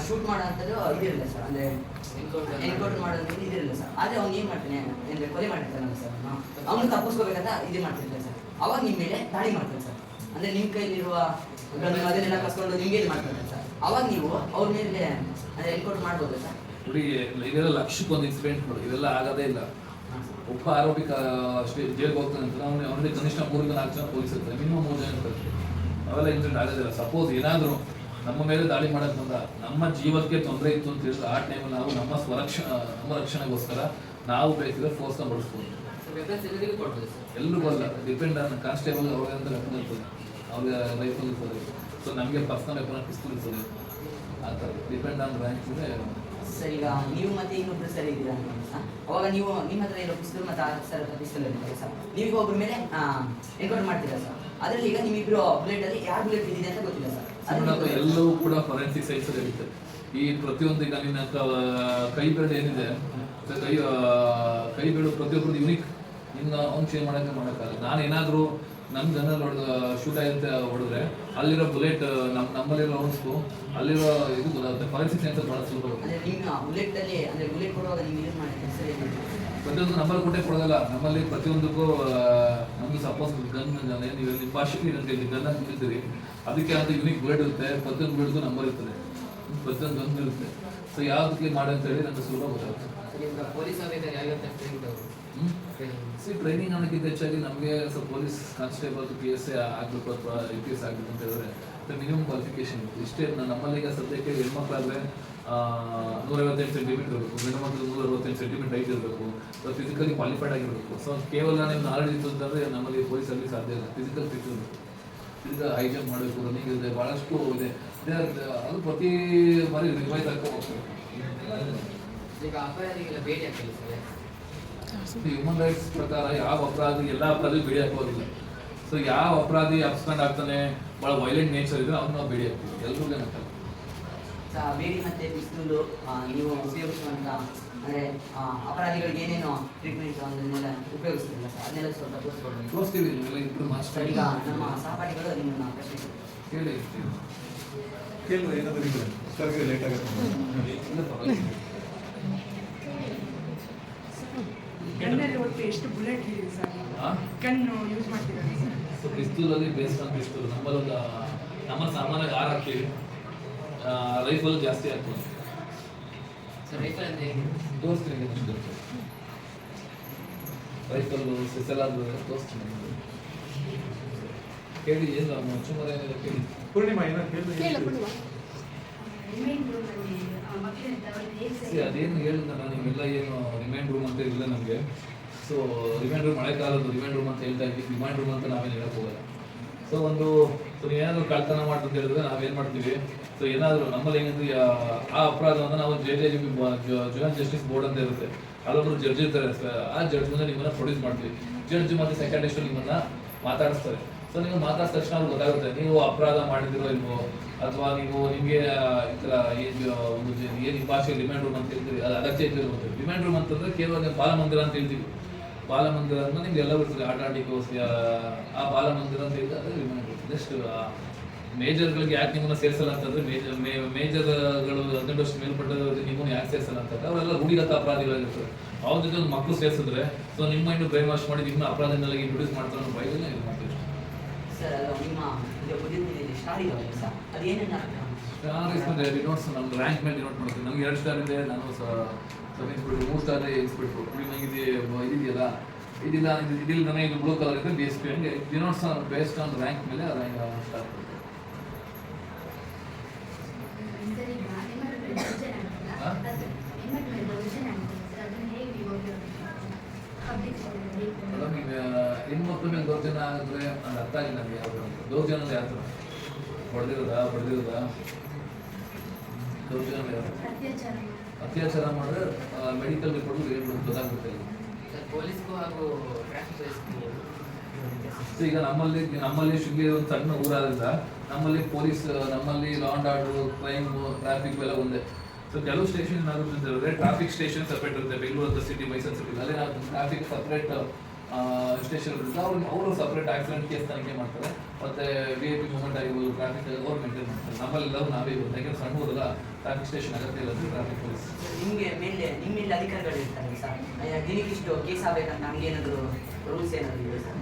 ಶೂಟ್ ಮಾಡೋಂಥದ್ದು ಇದಿರಲಿಲ್ಲ ಸರ್, ಅಂದರೆ ಎನ್ಕೌಂಟರ್ ಮಾಡೋಂಥದ್ದು ಇದಿರಲಿಲ್ಲ ಸರ್. ಆದರೆ ಅವ್ನು ಏನು ಮಾಡ್ತಾನೆ ಅಂದರೆ ಕೊಲೆ ಮಾಡಿರ್ತಾನಲ್ಲ ಸರ್, ಅವನು ತಪ್ಪಿಸ್ಕೋಬೇಕಂತ ಇದು ಮಾಡ್ತಿರ್ತಾರೆ ಸರ್. ಅವಾಗ ನಿಮ್ಮ ಮೇಲೆ ದಾಳಿ ಮಾಡ್ತಾನೆ ಸರ್, ಅಂದರೆ ನಿಮ್ಮ ಕೈಲಿರುವ ಅದನ್ನೆಲ್ಲ ಕಸ್ಕೊಂಡು ನಿಮಗೆ ಇದು ಮಾಡ್ತಾರೆ ಸರ್. ಅವಾಗ ನೀವು ಅವ್ರ ಮೇಲೆ ಅಂದರೆ ಎನ್ಕೌಂಟರ್ ಮಾಡ್ಬೋದು ಸರ್.
ನೋಡಿ ಇದೆಲ್ಲ ಲಕ್ಷಕ್ಕೊಂದು ಇನ್ಸಿಡೆಂಟ್ಗಳು, ಇದೆಲ್ಲ ಆಗೋದೇ ಇಲ್ಲ. ಒಬ್ಬ ಆರೋಪಿ ಜೈಲ್ಗೆ ಹೋಗ್ತಾನೆ ಅಂತ ಅವನಿಗೆ ಕನಿಷ್ಠ 3 4 ಜನ ಪೊಲೀಸ್ ಇರ್ತಾರೆ, ಮಿನಿಮಮ್ 3 ಜನ ಇರ್ತಾರೆ. ಅವೆಲ್ಲ ಇನ್ಸಿಡೆಂಟ್ ಆಗೋದಿಲ್ಲ. ಸಪೋಸ್ ಏನಾದರೂ ನಮ್ಮ ಮೇಲೆ ದಾಳಿ ಮಾಡಕ್ ಬಂದ, ನಮ್ಮ ಜೀವಕ್ಕೆ ತೊಂದರೆ ಇತ್ತು ಅಂತ ಹೇಳಿದ್ರೆ ಆ ಟೈಮಲ್ಲಿ ನಾವು ನಮ್ಮ ರಕ್ಷಣೆಗೋಸ್ಕರ ನಾವು ಬೇಕಿದ್ರೆ ಫೋರ್ಸ್ನ ಬಳಸ್ಬೋದು. ಎಲ್ರಿಗೂ ಅಲ್ಲ, ಡಿಪೆಂಡ್ ಆನ್ ಕಾನ್ಸ್ಟೇಬಲ್ ಅವ್ರಿಗಂತ ವೆಪನ್ ಇರ್ತದೆ, ಅವ್ರಿಗೆ ರೈಫಲ್ ಇರ್ತದೆ, ಸೊ ನಮಗೆ ಪರ್ಸನಲ್ ವೆಪನ್ ಪಿಸ್ತೂಲ್ ಇರ್ತದೆ. ಆ ಥರ ಡಿಪೆಂಡ್ ಆನ್ ರ್ಯಾಂಕ್ ಇದೆ.
ಸರ್ ಈಗ ನೀವು ಮತ್ತೆ ಇನ್ನೊಬ್ರು ಸರ್ ಇದ್ದೀರಾ ಅವಾಗ ನೀವು ನಿಮ್ಮ ಹತ್ರ ಇರೋ ಪಿಸ್ತೂಲ್ ಮತ್ತು ಸರ್ ಪಿಸ್ತೂಲ್ ಇರ್ತದೆ ಸರ್, ನೀವೀಗ ಒಬ್ಬರ ಮೇಲೆ ಎನ್ಕೌಂಟರ್ ಮಾಡ್ತೀರಾ ಸರ್. ಅದರಲ್ಲಿ ಈಗ ನಿಮ್ಮಿಬ್ರು ಬುಲೆಟಲ್ಲಿ ಯಾರು ಬುಲೆಟ್ ಬಿದ್ದಿದೆ ಅಂತ ಗೊತ್ತಿಲ್ಲ ಸರ್.
ಎಲ್ಲವೂ ಕೂಡ ಫೊರೆನ್ಸಿಕ್ ಸೈನ್ಸ್ ಇರುತ್ತೆ. ಈ ಪ್ರತಿಯೊಂದು ಈಗ ನಿನ್ನ ಕೈ ಬೆರಳು ಏನಿದೆ, ಕೈ ಬೆರಳು ಪ್ರತಿಯೊಬ್ಬರು ಯುನಿಕ್, ನಿನ್ನ ಅವ್ನು ಚೇಂಜ್ ಮಾಡೋಕ್ಕಾಗಲ್ಲ. ನಾನು ಏನಾದರೂ ನನ್ನ ಗನ್ನಲ್ಲಿ ಶೂಟ್ ಆಗುತ್ತೆ ಹೊಡೆದ್ರೆ ಅಲ್ಲಿರೋ ಬುಲೆಟ್ ನಮ್ಮಲ್ಲಿರೋ ರೌಂಡ್ಸ್ಗೂ ಅಲ್ಲಿರೋ ಇದು ಗೊತ್ತಾಗುತ್ತೆ. ಫೊರೆನ್ಸಿಕ್ ಸೈನ್ಸ್ ಭಾಳ ಸುಲಭ.
ನಿಮ್ಮ ಬುಲೆಟಲ್ಲಿ ಅಂದರೆ ಬುಲೆಟ್ ಕೊಡುವಾಗ ನೀವು ಏನು ಮಾಡಿ ಸರ್?
ಪ್ರತಿಯೊಂದು ನಂಬರ್ ಕೊಟ್ಟೆ ಕೊಡೋದಲ್ಲ, ನಮ್ಮಲ್ಲಿ ಪ್ರತಿಯೊಂದಕ್ಕೂ ನಮ್ಗೆ ಸಪೋಸ್ ಗನ್ ನೀವು ನಿಮ್ಮ ಭಾಷೆಗೆ ನನಗೆ ಗನ್ ಅಂತ ಹೇಳ್ತೀರಿ, ಅದಕ್ಕೆ ಅಂತ ಯುನಿಕ್ ಬುಲೆಟ್ ಇರುತ್ತೆ, ಪ್ರತಿಯೊಂದು ಬುಲೆಟ್ಗೂ ನಂಬರ್ ಇರ್ತದೆ, ಪ್ರತಿಯೊಂದು ಗನ್ ಇರುತ್ತೆ. ಸೊ ಯಾವುದಕ್ಕೆ ಮಾಡಿ ಅಂತ ಹೇಳಿ ನನಗೆ ಸುಲಭ ಗೊತ್ತಾಗುತ್ತೆ. ಟ್ರೈನಿಂಗ್ ಅನ್ನೋಕ್ಕಿಂತ ಹೆಚ್ಚಾಗಿ ನಮಗೆ ಸ್ವಲ್ಪ ಪೊಲೀಸ್ ಕಾನ್ಸ್ಟೇಬಲ್ PSI ಆಗಬೇಕು ಅಥವಾ IPS ಆಗಬೇಕು ಅಂತ ಹೇಳಿದ್ರೆ ಮಿನಿಮಮ್ ಕ್ವಾಲಿಫಿಕೇಶನ್ ಇರುತ್ತೆ. ಇಷ್ಟೇ ನಮ್ಮಲ್ಲಿ ಈಗ ಸದ್ಯಕ್ಕೆ ಹೆಣ್ಮಕ್ಳಾದರೆ 158 ಸೆಂಟಿಮೀಟರ್ ಇರಬೇಕು, ಹೆಣ್ಮಕ್ಳು 168 ಸೆಂಟಿಮೀಟರ್ ಹೈಟ್ ಇರಬೇಕು, ಫಿಸಿಕಲಿ ಕ್ವಾಲಿಫೈಡ್ ಆಗಿರಬೇಕು. ಸೊ ಕೇವಲ ನೀವು ನಾಲೆಡ್ಜ್ ಇತ್ತು ಅಂತಂದರೆ ನಮ್ಮಲ್ಲಿ ಪೊಲೀಸಲ್ಲಿ ಸಾಧ್ಯ ಇಲ್ಲ. ಫಿಸಿಕಲ್ ಫಿಟ್ ಇರಬೇಕು, ಈಗ ಹೈ ಜಂಪ್ ಮಾಡಬೇಕು, ರನ್ನಿಂಗ್ ಇದೆ, ಭಾಳಷ್ಟು ಇದೆ. ಅದು ಪ್ರತಿ ಬಾರಿ ರಿವೈಸ್ ಆಗ್ತಾ ಹೋಗ್ತದೆ.
ಈಗ ಅಪರಾಧಿಗಳ ಬೇಡಿ ಆಗ್ತದೆ ಸರ್.
ಹ್ಯೂಮನ್ ರೈಟ್ಸ್ ಪ್ರಕಾರ ಯಾವ ಅಪರಾಧಿ ಎಲ್ಲ ಅಪರಾಧಿ ಬೇಡಿ ಹಾಕೋದಿಲ್ಲ. ಸೊ ಯಾವ ಅಪರಾಧಿ ಅಬ್ಸ್ಪೆಂಡ್ ಆಗ್ತಾನೆ, ಭಾಳ ವೈಲೆಂಟ್ ನೇಚರ್ ಇದ್ರೆ ಅವ್ನು ನಾವು ಬೇಡಿ ಹಾಕ್ತೀವಿ, ಎಲ್ರಿಗೂ ಹಾಕಲ್ಲ.
ಬೇಡಿ ಮತ್ತು ಪಿಸ್ತೂಲು ನೀವು ಉಪಯೋಗಿಸುವಂಥ ಅಂದರೆ ಅಪರಾಧಿಗಳಿಗೆ ಏನೇನು ಟ್ರೀಟ್ಮೆಂಟ್ ಅದನ್ನೆಲ್ಲ ಉಪಯೋಗಿಸ್ತಿಲ್ಲ ಸರ್, ಅದನ್ನೆಲ್ಲ ಸ್ವಲ್ಪ
ತೋರಿಸ್ತೀವಿ. ನೀವೆಲ್ಲ ಇಬ್ಬರು ಮಾಸ್ಟರ್
ಈಗ ನಮ್ಮ ಸಹಪಾಠಿಗಳು ನಿಮ್ಮನ್ನು ಪ್ರಶ್ನೆ
ಕೇಳಿ
ಏನಾದರೂ ಸರ್ಗೆ ಲೇಟ್ ಆಗುತ್ತೆ.
ಗನ್ನಲ್ಲಿ ಒಟ್ಟು ಎಷ್ಟು ಬುಲೆಟ್ ಇದೆ ಸರ್? ಗನ್ನು ಯೂಸ್ ಮಾಡ್ತೀರಾ ಸರ್?
ಸೊ ಪಿಸ್ತೂಲಲ್ಲಿ ಬೇಸ್ಡ್ ಆನ್ ಪಿಸ್ತೂಲ್ ನಮ್ಮಲ್ಲೊಂದು ನಮ್ಮ ಸಾಮಾನ್ಯವಾಗಿ 6 ಹಾಕ್ತೀವಿ, ರೈಫಲ್ ಜಾಸ್ತಿ ಹಾಕ್ತೀವಿ.
ಸರ್ ರೈಫಲ್ ಅಂದರೆ
ತೋರಿಸ್ತೀನಿ, ರೈಫಲ್ಲು ಸೆಸಲಾದು ತೋರಿಸ್ತೀನಿ. ಕೇಳಿ ಏನು ಮುಚ್ಚುಮರ ಏನಿದೆ ಕೇಳಿ.
ಪೂರ್ಣಿಮಾ ಏನೋ ಕೇಳಿದ್ರೆ
ಅದೇನು ಹೇಳಿದ್ನಲ್ಲ ನಿಮ್ಮೆಲ್ಲ ಏನು ರಿಮೈಂಡ್ ರೂಮ್ ಅಂತ ಇಲ್ಲ ನಮಗೆ. ಸೊ ರಿಮೈಂಡ್ ರೂಮ್ ಮಳೆಗಾಲದ್ದು ರಿಮೈಂಡ್ ರೂಮ್ ಅಂತ ಹೇಳ್ತಾ ಇದ್ವಿ, ರಿಮೈಂಡ್ ರೂಮ್ ಅಂತ ನಾವೇನು ಹೇಳಕ್ ಹೋಗಲ್ಲ. ಸೊ ನೀವೇನಾದರೂ ಕಳ್ತನ ಮಾಡ್ತಂತ ಹೇಳಿದ್ರೆ ನಾವೇನು ಮಾಡ್ತೀವಿ, ಸೊ ಏನಾದರೂ ನಮ್ಮಲ್ಲಿ ಏನಂದ್ರೆ ಆ ಅಪರಾಧವನ್ನು ನಾವು ಜುವೆನೈಲ್ ಜಸ್ಟಿಸ್ ಬೋರ್ಡ್ ಅಂತ ಇರುತ್ತೆ, ಅಲ್ಲೊಬ್ಬರು ಜಡ್ಜ್ ಇರ್ತಾರೆ. ಆ ಜಡ್ಜ್ ಮುಂದೆ ನಿಮ್ಮನ್ನ ಪ್ರೊಡ್ಯೂಸ್ ಮಾಡ್ತೀವಿ. ಜಡ್ಜ್ ಮತ್ತು ಸೈಕಾಟ್ರಿಸ್ಟ್ ನಿಮ್ಮನ್ನ ಮಾತಾಡಿಸ್ತಾರೆ. ಸೊ ನೀವು ಮಾತಾಡಿದ ತಕ್ಷಣ ಅವ್ರಿಗೆ ಗೊತ್ತಾಗುತ್ತೆ ನೀವು ಅಪರಾಧ ಮಾಡಿದಿರೋ ಇಲ್ವೋ, ಅಥವಾ ನಿಮಗೆ ಈ ಥರ ಏನು ಈ ಭಾಷೆ ರಿಮೈಂಡ್ ರೂಮ್ ಅಂತ ಹೇಳ್ತೀವಿ, ಅದು ಅಗತ್ಯ ಇರುತ್ತೆ. ರಿಮೈಂಡ್ ರೂಮ್ ಅಂತಂದ್ರೆ ಕೇವಲ ನೀವು ಬಾಲಮಂದಿರ ಅಂತ ಹೇಳ್ತೀವಿ. ಬಾಲಮಂದಿರ ಅಂದ್ರೆ ನಿಮ್ಗೆ ಎಲ್ಲ ಇರ್ತದೆ, ಆಟ ಆಡಿಕೋಸ್ಕರ ಆ ಬಾಲಮಂದಿರ ಅಂತ ಹೇಳಿದ್ರೆ ಅದು ರಿಮೈಂಡ್ ರೂಮ್. ಜಸ್ಟ್ ಮೇಜರ್ಗಳಿಗೆ ಯಾಕೆ ನಿಮ್ಮನ್ನ ಸೇರಿಸಲ್ಲ ಅಂತಂದ್ರೆ ಮೇಜರ್ಗಳು 18 ವರ್ಷ ಮೇಲ್ಪಟ್ಟವ್ರಿಗೆ ನಿಮ್ಮನ್ನು ಯಾಕೆ ಸೇರಿಸಲ್ಲ ಅಂತಂದ್ರೆ ಅವರೆಲ್ಲ ರೂಢಿಗತ ಅಪರಾಧಿಗಳಿರ್ತದೆ. ಅವ್ರ ಜೊತೆ ಒಂದು ಮಕ್ಕಳು ಸೇರಿಸಿದ್ರೆ ಸೊ ನಿಮ್ಮ ಮೈಂಡ್ ಬ್ರೈನ್ ವಾಶ್ ಮಾಡಿ ನಿಮ್ಮನ್ನ ಅಪರಾಧನೆಲ್ಲ ಇಂಟ್ರೊಡ್ಯೂಸ್ ಮಾಡ್ತಾರೆ ಅನ್ನೋ ಬೈದನ್ನ ಇದು ಮಾಡ್ತೀವಿ
ಸರ್. ಅದು ನಿಮ್ಮ ಸ್ಟಾರ್ ಇದೆ ಸರ್, ಅದೇನೇನು
ಡಿನೋಟ್ಸ್ ನಮ್ಮ ರ್ಯಾಂಕ್ ಮೇಲೆ ಡಿನೋಟ್ ಮಾಡ್ತೀವಿ. ನಮ್ಗೆ 2 ಸ್ಟಾರ್ ಇದೆ, ನಾನು ಸಬ್ ಇನ್ಸ್ಪೆಕ್ಟರ್, 3 ಸ್ಟಾರ್ ಇನ್ಸ್ಪೆಕ್ಟರ್. ನನಗೆ ಇದೆಯಲ್ಲ ಇದಿಲ್ಲ ನನಗೆ ಇದು ಬ್ಲೂ ಕಲರ್ ಇದೆ BSP. ಹಂಗೆ ಡಿನೋಟ್ಸ್ ಬೇಸ್ಡ್ ಆನ್ ರ್ಯಾಂಕ್ ಮೇಲೆ ಸ್ಟಾರ್ ಕೊಡ್ತೀವಿ. ಹೆಣ್ಮಕ್ಳ ಮೇಲೆ ದೌರ್ಜನ್ಯ ಆಗಿದ್ರೆ ಅದು ಅರ್ಥ ಆಗಿಲ್ಲ ನಮಗೆ. ಯಾವುದು ದೌರ್ಜನ್ಯ ಅಂದ್ರೆ ಯಾವ ಥರ ಬಡ್ದಿರೋದಾ ದೌರ್ಜನ್ಯ ಅತ್ಯಾಚಾರ ಮಾಡಿದ್ರೆ ಮೆಡಿಕಲ್ ರಿಪೋರ್ಟ್ ಏನು ಗೊತ್ತಾಗುತ್ತೆ.
ಪೊಲೀಸ್ಗೂ ಹಾಗೂ ಟ್ರಾಫಿಕ್ ಪೊಲೀಸ್ಗೂ
ಸೊ ಈಗ ನಮ್ಮಲ್ಲಿ ಶೃಂಗೇರಿ ಒಂದು ಸಣ್ಣ ಊರಾದ್ರಿಂದ ನಮ್ಮಲ್ಲಿ ಪೊಲೀಸ್, ನಮ್ಮಲ್ಲಿ law and order, crime, traffic ಎಲ್ಲ ಒಂದೇ. ಸೊ ಕೆಲವು ಸ್ಟೇಷನ್ ಏನಾಗುತ್ತೆ ಅಂತ ಹೇಳಿದ್ರೆ ಟ್ರಾಫಿಕ್ ಸ್ಟೇಷನ್ ಸಪ್ರೇಟ್ ಇರುತ್ತೆ. ಬೆಂಗಳೂರು ಅಂತ ಸಿಟಿ, ಮೈಸೂರು ಸಿಟಿ, ಅಲ್ಲೇ ನಾವು ಟ್ರಾಫಿಕ್ ಸಪ್ರೇಟ್ ಸ್ಟೇಷನ್ ಇರುತ್ತೆ ಅವರು ಸಪ್ರೇಟ್ ಆಕ್ಸಿಡೆಂಟ್ ಕೇಸ್ ತನಿಖೆ ಮಾಡ್ತಾರೆ ಮತ್ತೆ VIP ಮೂವ್ಮೆಂಟ್ ಆಗಿರ್ಬೋದು ಟ್ರಾಫಿಕ್ ಅವ್ರು ಮೇಂಟೈನ್ ಮಾಡ್ತಾರೆ. ನಮ್ಮಲ್ಲೆಲ್ಲರೂ ನಾವೇ ಇರ್ಬೋದು, ಯಾಕಂದ್ರೆ ಸಣ್ಣ ಊರಲ್ಲ ಟ್ರಾಫಿಕ್ ಸ್ಟೇಷನ್ ಅಗತ್ಯ ಇಲ್ಲ ಟ್ರಾಫಿಕ್ ಪೊಲೀಸ್.
ನಿಮಗೆ ಮೇಲೆ ನಿಮ್ಮ ಮೇಲೆ ಅಧಿಕಾರಿಗಳು ಇರ್ತಾರೆ ಸರ್, ದಿನಕ್ಕೆ ಇಷ್ಟು ಕೇಸ್ ಆಗ್ಬೇಕಂತ ನಮ್ಗೆ ಏನಾದರೂ ರೂಲ್ಸ್ ಏನಾದರೂ ಇದೆ ಸರ್?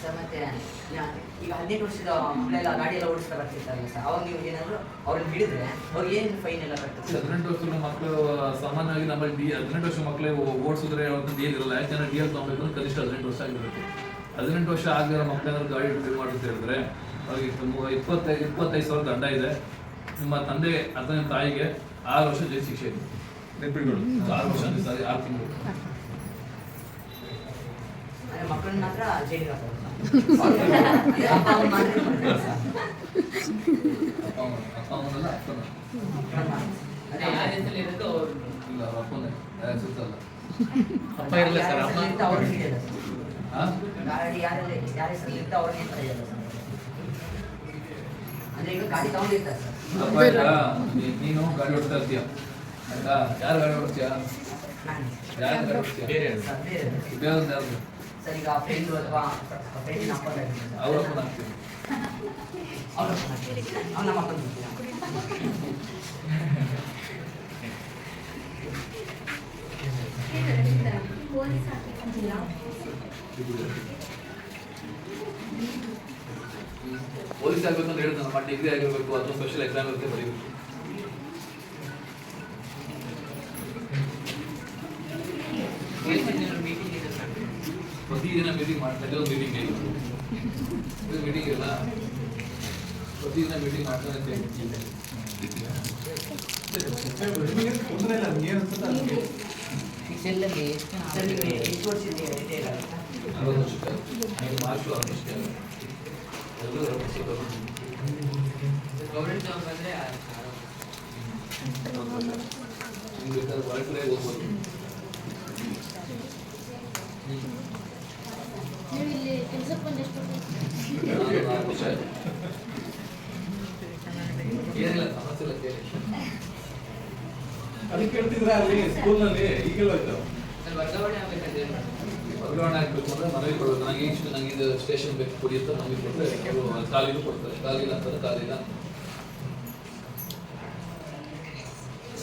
ಸರ್ ಮತ್ತೆ ಈಗ 18 ವರ್ಷದ ಮಕ್ಕಳೆಲ್ಲ ಗಾಡಿ ಎಲ್ಲ ಓಡಿಸ್ತಾ ಬರ್ತಿರ್ತಾರಲ್ಲ ಸರ್, ಅವಾಗ ನೀವು ಏನಾದರೂ ಅವ್ರನ್ನ ಹಿಡಿದ್ರೆ ಅವ್ರಿಗೆ ಏನು ಫೈನ್ ಎಲ್ಲ ಕಟ್ತಾರೆ?
18 ವರ್ಷದ ಮಕ್ಕಳು ಸಾಮಾನ್ಯವಾಗಿ ನಮ್ಮಲ್ಲಿ 18 ವರ್ಷ ಮಕ್ಕಳಿಗೆ ಓಡಿಸಿದ್ರೆ ಅವ್ರದ್ದು ಏನಿರಲ್ಲ, ಯಾಕಂದ್ರೆ DL ತಗೊಬೇಕು ಅಂದ್ರೆ ಕನಿಷ್ಠ 18 ವರ್ಷ ಆಗಿರುತ್ತೆ. 18 ವರ್ಷ ಆಗಿರೋ ಮಕ್ಕಳೇನಾದ್ರು ಗಾಡಿ ಡ್ರೈವ್ ಮಾಡುತ್ತೆ ಹೇಳಿದ್ರೆ ಅವ್ರಿಗೆ 25,000 ದಂಡ ಇದೆ. ನಿಮ್ಮ ತಂದೆ ಅಥವಾ ನಿಮ್ಮ ತಾಯಿಗೆ 6 ವರ್ಷ ಜೈಲು ಶಿಕ್ಷೆ ಇದೆ.
ನೆನಪಿಗಳು
6 ವರ್ಷ ಅಂದ್ರೆ 6 ತಿಂಗಳು.
ಅಂದರೆ ಮಕ್ಕಳನ್ನ ಮಾತ್ರ ಜೈಲಿಗೆ ಹಾಕೋದು ಸರ್. ಅಪ್ಪ ಅಮ್ಮ ಮಾತ್ರ ಮಾಡ್ತಾರೆ ಸರ್.
ಅಪ್ಪ ಅಮ್ಮನಲ್ಲ ಅಪ್ಪನ
ಅದೇ ಯಾರ ಹೆಸರಲ್ಲಿ ಇರುತ್ತೋ ಅವ್ರು
ಇಲ್ಲ ಅವ್ರ ಅಪ್ಪನೇ ಸುತ್ತಲ್ಲ.
ಅಪ್ಪ ಇರಲ್ಲ ಸರ್, ಅಮ್ಮ
ಯಾರ ಹೆಸರಲ್ಲಿ ಅವ್ರನ್ನ ಹಿಡಿಯಲ್ಲ ಸರ್.
ಹಾಂ
ಗಾಡಿ ಯಾರ ಹೆಸರಲ್ಲಿ ಇರ್ತಾ ಅವ್ರನ್ನ ಏನು ಹಿಡಿಯಲ್ಲ ಸರ್. ಅಂದರೆ ಈಗ ಗಾಡಿ ತಗೊಂಡಿರ್ತಾರೆ ಸರ್.
ಅಪ್ಪ ಇಲ್ಲ, ನೀನು ಗಾಡಿ ಓಡಿಸ್ತಾ ಇರ್ತೀಯ ಆಯ್ತಾ? ಯಾರು ಗಾಡಿ ಓಡಿಸ್ತೀಯ?
ನಾನು
ಯಾರು ಗಾಡಿ ಓಡಿಸ್ತೀಯ?
ಬೇರೆ
ಸರ್ ಬೇರೆ
ಬೇರೆ ಯಾರು?
ಸರ್ ಈಗ ಫ್ರೆಂಡು ಅಥವಾ ಫ್ರೆಂಡಿನ ಅಪ್ಪ
ಅವ್ರ ಅಪ್ಪನ ಹಾಕ್ತೀನಿ.
ಅವ್ರ ಅವ್ನು ನಮ್ಮ ಅಪ್ಪನ ಬಿಡ್ತೀರಾ?
ಪೊಲೀಸ್ ಆಗ್ಬೇಕು ಅಂತ ಹೇಳಿದ್ರೆ ನಮ್ಮ ಡಿಗ್ರಿ ಆಗಿರ್ಬೇಕು ಅಥವಾ ಸ್ಪೆಷಲ್ ಎಕ್ಸಾಮ್ ಇರುತ್ತೆ ಬರೀಬೇಕು.
ಮೀಟಿಂಗ್ ಇದೆ ಸರ್.
ಪ್ರತಿದಿನ ಮೀಟಿಂಗ್ ಮಾಡ್ತಾ ಒಂದು ಮೀಟಿಂಗ್ ಇದು ಮೀಟಿಂಗ್ ಇಲ್ಲ, ಪ್ರತಿದಿನ ಮೀಟಿಂಗ್ ಮಾಡ್ತಾನೆ ಇರ್ತೇವೆ.
ತೊಂದರೆ ಇಲ್ಲ, ನಿಮ್ಗೆ ಏನು ಅನ್ಸುತ್ತೆ ಅದಕ್ಕೆ.
ಸೆಲ್ಲಲ್ಲಿ ಸರ್ ನಿಮಗೆ ಎಷ್ಟು ವರ್ಷದ ರಿಟೈರ್ ಆಗುತ್ತೆ?
60 ವರ್ಷಕ್ಕೆ ಈಗ ಮಾರ್ಚ್ ಅಷ್ಟೇ ಎಲ್ಲರೂ
ಗೌರ್ಮೆಂಟ್ ಜಾಬ್ ಬಂದರೆ
ನಿಮ್ಗೆ ಬೇಕಾದ್ರೆ ಹೊರಗಡೆ ಹೋಗ್ಬೋದು.
ನೀವು ಇಲ್ಲಿ ಕೆಲಸಕ್ಕೆ ಬಂದು ಎಷ್ಟು
ನಾನು 4 ವರ್ಷ ಆಯ್ತು. ಏನಿಲ್ಲ ಸಮಸ್ಯೆ ಇಲ್ಲ ಕೇಳಿ.
ಅದಕ್ಕೆ ಕೇಳ್ತಿದ್ರೆ ಅಲ್ಲಿ ಸ್ಕೂಲ್ನಲ್ಲಿ ಈಗೆಲ್ಲ ಆಯ್ತು.
ಸರ್ ವರ್ಗಾವಣೆ ಆಗಬೇಕಂದ್ರೆ ಏನು ಮಾಡ್ಬೇಕು?
ವರ್ಗಾವಣೆ ಆಗಬೇಕು ಅಂದ್ರೆ ಮನವಿ ಕೊಡಬೇಕು. ನನಗೆ ಇಷ್ಟು ನನಗೆ ಇದು ಸ್ಟೇಷನ್ ಬೇಕು ಕೊಡಿ ಅಂತ ನಮಗೆ ಕೊಟ್ಟರೆ ಅವರು ಕಾಲಿಗೂ ಕೊಡ್ತಾರೆ. ಕಾಲಿಲ್ಲ ಅಂತಾರೆ ಕಾಲಿಲ್ಲ.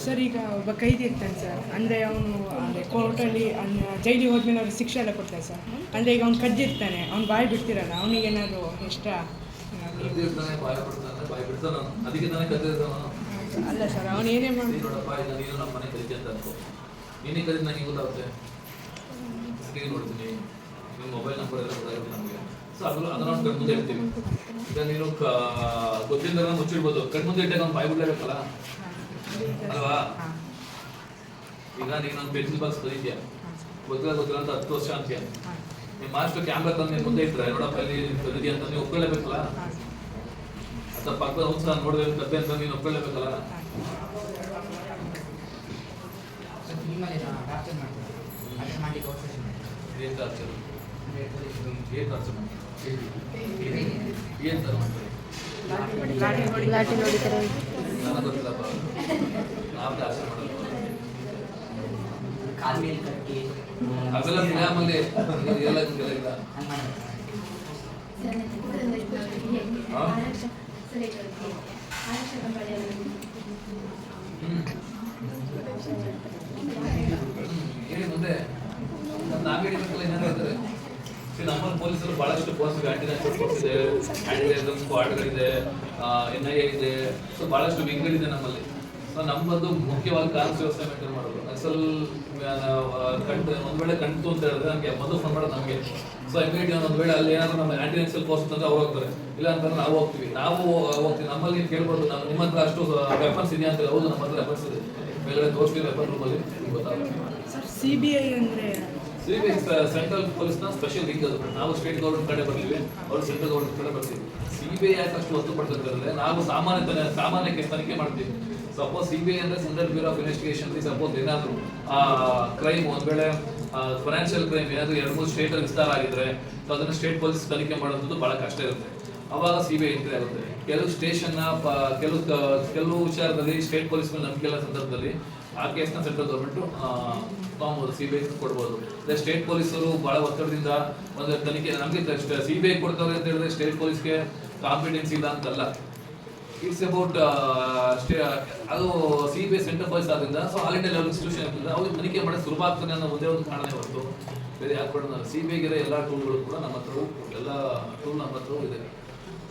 ಸರ್ ಈಗ ಒಬ್ಬ ಕೈದಿ ಇರ್ತಾನೆ ಸರ್, ಅಂದರೆ ಅವನು ಅಂದರೆ ಕೋರ್ಟಲ್ಲಿ ಜೈಲಿಗೆ ಹೋದ್ಮೇಲೆ ಅವ್ರಿಗೆ ಶಿಕ್ಷೆ ಎಲ್ಲ ಕೊಡ್ತಾರೆ ಸರ್. ಅಂದರೆ ಈಗ ಅವ್ನು ಕದ್ದಿರ್ತಾನೆ, ಅವ್ನು ಬಾಯಿ ಬಿಡ್ತಿರಲ್ಲ, ಅವನಿಗೆ ಏನಾದರೂ ಇಷ್ಟ
ಕದ್ದಿರ್ತಾನೆ, ಬಾಯಿ ಬಿಡ್ತಾನೆ, ಬಾಯಿ ಬಿಡ್ತಾನೆ. ಅದಕ್ಕೆ ತಾನೇ ಕದ್ದಿರ್ತಾನೆ.
ಅಲ್ಲ ಸರ್, ಅವನು ಏನೇ ಮಾಡಿ
ನೋಡಪ್ಪ ಈಗ ನೀನು ನಮ್ಮ ಮನೆ ಕಲಿಕೆ ಅಂತ ಅನ್ಕೋ, ನೀನೇ ಕಲಿತು ನನಗೆ ಗೊತ್ತಾಗುತ್ತೆ. ಸ್ಕ್ರೀನ್ ನೋಡ್ತೀನಿ, ನಿಮ್ಮ ಮೊಬೈಲ್ ನಂಬರ್ ಎಲ್ಲ ಗೊತ್ತಾಗುತ್ತೆ ನಮಗೆ. ಸೊ ಅದನ್ನ ನಾವು ಕಣ್ಮುಂದೆ ಇಡ್ತೀವಿ. ಈಗ ನೀನು ಗೊತ್ತಿಲ್ಲದ ಮುಚ್ಚಿಡ್ಬೋದು, ಕಣ್ಮುಂದೆ ಇಟ್ಟಾಗ ಅವ್ನು ಬಾಯಿ ಬಿಡ್ಲೇಬೇಕಲ್ಲ ಅಲ್ವಾ? ಈಗ ನೀನು ಒಂದು ಪೆನ್ಸಿಲ್ ಬಾಕ್ಸ್ ಕಲಿತೀಯ, ಗೊತ್ತಿಲ್ಲ ಅಂತ 10 ವರ್ಷ ಅಂತೀಯ. ನಿಮ್ಮ ಮಾಸ್ಟರ್ ಕ್ಯಾಮ್ರಾ ತಂದು ನಿನ್ನ ಮುಂದೆ ಇಟ್ಟರೆ ನೋಡಪ್ಪ ಇಲ್ಲಿ ಕಲಿದಿ ಅಂತ ನೀವು ಒಪ್ಕೊಳ್ಳೇಬೇಕಲ್ಲ. ಅಥವಾ ಪಕ್ಕದ ಹುಚ್ಚ ನೋಡಿದ್ರೆ ಕದ್ದೆ ಅಂತ ನೀನು ಒಪ್ಕೊಳ್ಳೇಬೇಕಲ್ಲ.
ಸರ್ ನಿಮ್ಮಲ್ಲಿ ಟಾರ್ಚರ್ ಮಾಡ್ತಾರೆ, ಅಟೆಂಡ್ ಮಾಡಲಿಕ್ಕೆ ಅವಕಾಶ ಮಾಡ್ತಾರೆ.
ಏನು ಟಾರ್ಚರ್?
ಅಂದರೆ ಪೊಲೀಸರು
ಏನು ಟಾರ್ಚರ್ ಮಾಡ್ತಾರೆ? ಏನು ಥರ ಮಾಡ್ತಾರೆ?
ಲಾಠಿ ನೋಡಿದರೆ
ನನಗೆ ಗೊತ್ತಿಲ್ಲಪ್ಪ, ನಾವು ಟಾರ್ಚರ್ ಮಾಡಲ್ಲ.
ಕಾಲ್ ಮೇಲೆ ಕಟ್ಟಿ
ಅವೆಲ್ಲ ಫಿಲಾಮಲ್ಲಿ ಎಲ್ಲ ಹಿಂಗೆಲ್ಲ ಇಲ್ಲ.
ಹಂಗೆ ಮಾಡ್ತಾರೆ.
ಹೇಳಿ ಮುಂದೆ ನಾವೇ ಹಿಡಿಬೇಕಲ್ಲ ಏನಾದ್ರು ಹೇಳ್ತಾರೆ. ನಮ್ಮಲ್ಲಿ ಪೊಲೀಸರು ಬಹಳಷ್ಟು ಪೋಸ್ಟ್ ಆಂಟಿನೇಷನಲ್ ಫೋರ್ಸ್ ಇದೆ, ಆಂಟಿನೇಷನಲ್ ಸ್ಕ್ವಾಡ್ಗಳಿದೆ, NIA ಇದೆ. ಸೊ ಬಹಳಷ್ಟು ವಿಂಗ್ಗಳಿದೆ ನಮ್ಮಲ್ಲಿ. ಸೊ ನಮ್ಮದು ಮುಖ್ಯವಾಗಿ ಕಾನೂನು ವ್ಯವಸ್ಥೆ ಮೇಂಟೈನ್ ಮಾಡೋದು. ನಕ್ಸಲ್ ಒಂದ್ ವೇಳೆ ಕಂಡು ಅಂತ ಹೇಳಿದ್ರೆ ನಮಗೆ ಮೊದಲು ಫೋನ್ ಮಾಡೋದು ನಮಗೆ. ಸೊ ಇಮಿಡಿಯೇಟ್ ಒಂದ್ ವೇಳೆ ಅಲ್ಲಿ ಏನಾದ್ರು ನಮ್ಮ ಆಂಟಿನೇಷನಲ್ ಫೋರ್ಸ್ ಅಂತಂದ್ರೆ ಅವ್ರು ಹೋಗ್ತಾರೆ, ಇಲ್ಲ ಅಂತಂದ್ರೆ ನಾವು ಹೋಗ್ತೀವಿ. ನಮ್ಮಲ್ಲಿ ನೀವು ಕೇಳ್ಬೋದು, ನಿಮ್ಮ ಹತ್ರ ಅಷ್ಟು ವೆಪನ್ಸ್ ಇದೆಯಾ ಅಂತ. ಹೌದು, ನಮ್ಮ ಹತ್ರ ವೆಪನ್ಸ್ ಇದೆ. ಮೇಲ್ಗಡೆ ತೋರಿಸ್ತೀವಿ ವೆಪನ್ ರೂಮಲ್ಲಿ, ಗೊತ್ತಾಗುತ್ತೆ.
ಸರ್ CBI ಅಂದರೆ
CBI ಸೆಂಟ್ರಲ್ ಪೊಲೀಸ್ನ ಸ್ಪೆಷಲ್ ವಿಂಗ್ ಅದು. ನಾವು ಸ್ಟೇಟ್ ಗೌರ್ಮೆಂಟ್ ಕಡೆ ಬರ್ತೀವಿ, ಅವರು ಸೆಂಟ್ರಲ್ ಗೌರ್ಮೆಂಟ್ ಕಡೆ ಬರ್ತೀವಿ. CBI ಯಾಕೆ ಅಷ್ಟು ಒತ್ತು ಪಡ್ತಿದ್ರೆ ನಾವು ಸಾಮಾನ್ಯ ಕೇಸ್ ತನಿಖೆ ಮಾಡ್ತೀವಿ. ಸಪೋಸ್ CBI ಅಂದ್ರೆ central bureau of investigation. Suppose ಏನಾದ್ರು ಕ್ರೈಮ್ ಒಂದ್ ವೇಳೆ ಫೈನಾನ್ಷಿಯಲ್ ಕ್ರೈಮ್ ಏನಾದ್ರು 2-3 ಸ್ಟೇಟ್ ವಿಸ್ತಾರ ಆಗಿದ್ರೆ ಅದನ್ನ ಸ್ಟೇಟ್ ಪೊಲೀಸ್ ತನಿಖೆ ಮಾಡೋದು ಬಹಳ ಕಷ್ಟ ಇರುತ್ತೆ. ಅವಾಗ CBI ಎಂಟ್ರಿ ಆಗುತ್ತೆ. ಕೆಲವು ಸ್ಟೇಷನ್ ಕೆಲವು ವಿಚಾರದಲ್ಲಿ ಸ್ಟೇಟ್ ಪೊಲೀಸ್ ಮೇಲೆ ನಂಬಿಕೆ ಇಲ್ಲ ಸಂದರ್ಭದಲ್ಲಿ ಆ ಕೇಸ್ನ ಸೆಂಟ್ರಲ್ ಗೌರ್ಮೆಂಟ್ ತಗೊಬೋದು, CBI ಕೊಡ್ಬೋದು. ಅದೇ ಸ್ಟೇಟ್ ಪೊಲೀಸರು ಬಹಳ ಒತ್ತಡದಿಂದ ಒಂದು ತನಿಖೆ ನಮಗೆ CBI ಕೊಡ್ತಾರೆ ಅಂತ ಹೇಳಿದ್ರೆ ಸ್ಟೇಟ್ ಪೊಲೀಸ್ಗೆ ಕಾಂಪಿಟೆನ್ಸ್ ಇಲ್ಲ ಅಂತಲ್ಲ. ಇಟ್ಸ್ ಅಬೌಟ್ ಅದು CBI ಸೆಂಟ್ರಲ್ ಪೊಲೀಸ್ ಆದ್ರಿಂದ so all India level institution ಇರ್ತದೆ, ಅವ್ರಿಗೆ ತನಿಖೆ ಮಾಡೋದು ಸುಲಭ ಆಗ್ತದೆ ಅನ್ನೋ ಒಂದೇ ಒಂದು ಕಾರಣನೇ ಹೊರತು ಬೇರೆ ಯಾಕೆ ಕೊಡೋಣ. CBI ಎಲ್ಲ ಟೂಲ್ಗಳು ಕೂಡ ನಮ್ಮ ಹತ್ರ, ಎಲ್ಲ ಟೂಲ್ ನಮ್ಮ ಹತ್ರ ಇದೆ.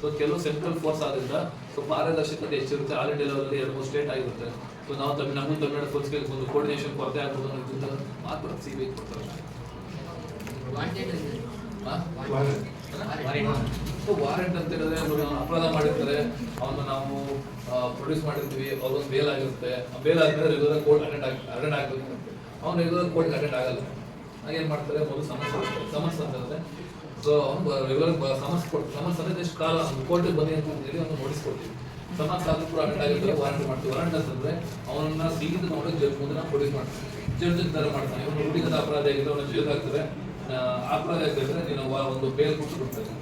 ಸೊ ಕೆಲವು ಸೆಂಟ್ರಲ್ ಫೋರ್ಸ್ ಆದ್ರಿಂದ ಸೊ ಪಾರದರ್ಶಕತೆ ಹೆಚ್ಚಿರುತ್ತೆ. ಆಲ್ ಇಂಡಿಯಾ ಲೆವೆಲ್ 2-3 ಸ್ಟೇಟ್ ಆಗಿರುತ್ತೆ. ಸೊ ನಾವು ನಮಗೂ ತಮಿಳ್ನಾಡು ಫೋರ್ಸ್ಗೆ ಒಂದು ಕೋರ್ಡಿನೇಷನ್ ಕೊರತೆ ಆಗ್ಬೋದು ಅನ್ನೋದ್ರಿಂದ ಮಾತ್ರ CBI ಕೊಡ್ತಾರೆ. ಸೊ ವಾರೆಂಟ್ ಅಂತ ಹೇಳಿದ್ರೆ ಅವರು ಅಪರಾಧ ಮಾಡಿರ್ತಾರೆ, ಅವನ್ನ ನಾವು ಪ್ರೊಡ್ಯೂಸ್ ಮಾಡಿರ್ತೀವಿ, ಅವ್ರೊಂದು ಬೇಲ್ ಆಗಿರುತ್ತೆ. ಬೇಲ್ ಆದ್ಮೇಲೆ ರೆಗ್ಯುಲರ್ ಕೋರ್ಟ್ ಅಟೆಂಡ್ ಆಗಬೇಕು. ಅವ್ನು ರೆಗ್ಯುಲರ್ ಕೋರ್ಟ್ ಅಟೆಂಡ್ ಆಗಲ್ಲ. ಏನ್ ಮಾಡ್ತಾರೆ, ಮೊದಲು ಸಮನ್ಸ್ ಅಂತ ಇರುತ್ತೆ. ಸೊ ಅವ್ನು ರೆಗ್ಯುಲರ್ ಸಮನ್ಸ್ ಅಂದ್ರೆ ಎಷ್ಟು ಕಾಲ ಕೋರ್ಟಿಗೆ ಬನ್ನಿ ಅಂತ ಹೇಳಿ ಅವ್ನು ನೋಟಿಸ್ ಕೊಡ್ತೀವಿ. ಸಮನ್ಸ್ ಆದ್ರೂ ಕೂಡ ಅಟೆಂಡ್ ಆಗಿರ್ತಾರೆ, ವಾರೆಂಟ್ ಮಾಡ್ತೀವಿ. ವಾರೆಂಟ್ ಅಂತಂದ್ರೆ ಅವನನ್ನ ಸೀದ ನೋಡಿ ಜಡ್ಜ್ ಮುಂದೆ ನಾವು ಪ್ರೊಡ್ಯೂಸ್ ಮಾಡ್ತೀವಿ. ಜಡ್ಜ್ ತರ ಮಾಡ್ತಾನೆ, ಇವನು ಹುಡುಗದ ಅಪರಾಧ ಆಗಿದ್ರೆ ಅವನ ಜೈಲ್ ಆಗ್ತದೆ. ಅಪರಾಧ ಆಗಿದ್ರೆ ನೀನು ಒಂದು ಬೇಲ್ ಕೊಟ್ಟು ಕೊಡ್ತಾರೆ.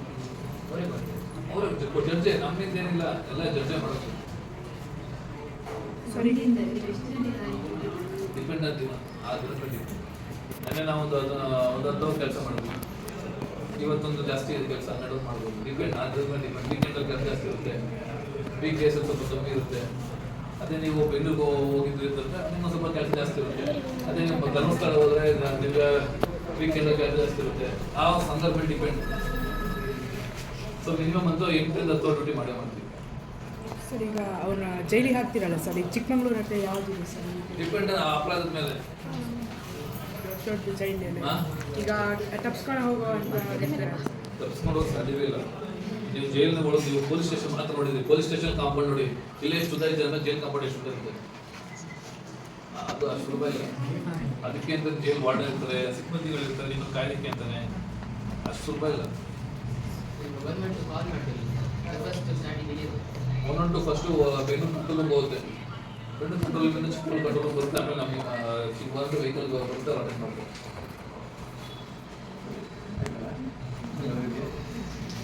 ಅವರು ಜಡ್ಜೆ, ನಮ್ಮಿಂದ ಏನಿಲ್ಲ, ಎಲ್ಲ ಜಡ್ಜೆ ಮಾಡೋದು. ಡಿಪೆಂಡ್ ಅಂತೀವಿ ಆದ್ರೆ ನೆನ್ನೆ ನಾವು ಒಂದು 10 ಕೆಲಸ ಮಾಡಿದ್ವಿ, ಇವತ್ತೊಂದು ಜಾಸ್ತಿ ಕೆಲಸ 12 ಮಾಡ್ಬೋದು. ಡಿಪೆಂಡ್ ಅದ್ರ ಮೇಲೆ ಡಿಪೆಂಡ್. ವೀಕೆಂಡಲ್ಲಿ ಕೆಲಸ ಜಾಸ್ತಿ ಇರುತ್ತೆ, ವೀಕ್ ಡೇಸಲ್ಲಿ ಸ್ವಲ್ಪ ಕಮ್ಮಿ ಇರುತ್ತೆ. ಅದೇ ನೀವು ಬೆಂಗಳೂರಿಗೆ ಹೋಗಿದ್ರಿ ಅಂತಂದ್ರೆ ನಿಮ್ಮ ಸ್ವಲ್ಪ ಕೆಲಸ ಜಾಸ್ತಿ ಇರುತ್ತೆ. ಅದೇ ನಿಮ್ಮ ಧರ್ಮಸ್ಥಳ ಹೋದ್ರೆ ನಿಮ್ಗೆ ವೀಕೆಂಡಲ್ಲಿ ಕೆಲಸ ಜಾಸ್ತಿ ಇರುತ್ತೆ. ಆ ಸಂದರ್ಭ ಡಿಪೆಂಡ್. ಸೊ ಮಿನಿಮಮ್ ಅಂತೂ 8 ರಿಂದ 10 ಡ್ಯೂಟಿ ಮಾಡೇ ಮಾಡ್ತೀವಿ.
ಸರ್ ಈಗ ಅವ್ರನ್ನ ಜೈಲಿಗೆ ಹಾಕ್ತಿರಲ್ಲ ಸರ್, ಈಗ ಚಿಕ್ಕಮಂಗ್ಳೂರು ಹತ್ರ ಯಾವುದಿದೆ ಸರ್?
ಡಿಪೆಂಡ್ ಅಪರಾಧದ ಮೇಲೆ.
ದೊಡ್ಡ ಜೈಲಲ್ಲಿ ಈಗ ತಪ್ಸ್ಕೊಂಡು ಹೋಗುವಂತ
ತಪ್ಪಿಸ್ಕೊಂಡು ಹೋಗಿ ಸಾಧ್ಯವೇ ಇಲ್ಲ. ನೀವು ಜೈಲಿನ ಒಳಗೆ ನೀವು ಪೊಲೀಸ್ ಸ್ಟೇಷನ್ ಮಾತ್ರ ನೋಡಿದ್ರಿ, ಪೊಲೀಸ್ ಸ್ಟೇಷನ್ ಕಾಂಪೌಂಡ್ ನೋಡಿ, ಇಲ್ಲೇ ಎಷ್ಟು ಉದ್ದ ಇದೆ ಅಂದ್ರೆ ಜೈಲ್ ಕಾಂಪೌಂಡ್ ಎಷ್ಟು ಉದ್ದ ಇರುತ್ತೆ. ಅದು ಅಷ್ಟು ಸುಲಭ ಇಲ್ಲ. ಅದಕ್ಕೆ ಅಂತ ಜೈಲ್ ವಾರ್ಡನ್ ಇರ್ತಾರೆ, ಸಿಬ್ಬಂದಿಗಳು ಇರ್ತಾರೆ, ನಿಮ್ಮ ಕಾಯ್ಲಿಕ್ಕೆ ಅಂತಾನೆ. ಅಷ್ಟು ಸುಲಭ ಇಲ್ಲ.
ಗೌರ್ಮೆಂಟ್ ಕಾಲ್ ಮಾಡ್ತೀವಿ ಫಸ್ಟ್ ಸ್ಟಾರ್ಟಿಂಗ್
ಒಂದೊಂದು ಫಸ್ಟು ಬೆಂಗಳೂರು ಕಂಟ್ರೋಲ್ಗೆ ಹೋಗುತ್ತೆ. ಬೆಂಗಳೂರು ಕಂಟ್ರೋಲಿಂದ ಚಿಕ್ಕಮಗಳೂರು ಕಂಟ್ರೋಲ್ ಬರುತ್ತೆ. ಆಮೇಲೆ ನಮಗೆ ಚಿಕ್ಕಮಗಳೂರು ವೆಹಿಕಲ್ ಬರುತ್ತೆ, ಅಟೆಂಡ್ ಮಾಡ್ಬೋದು.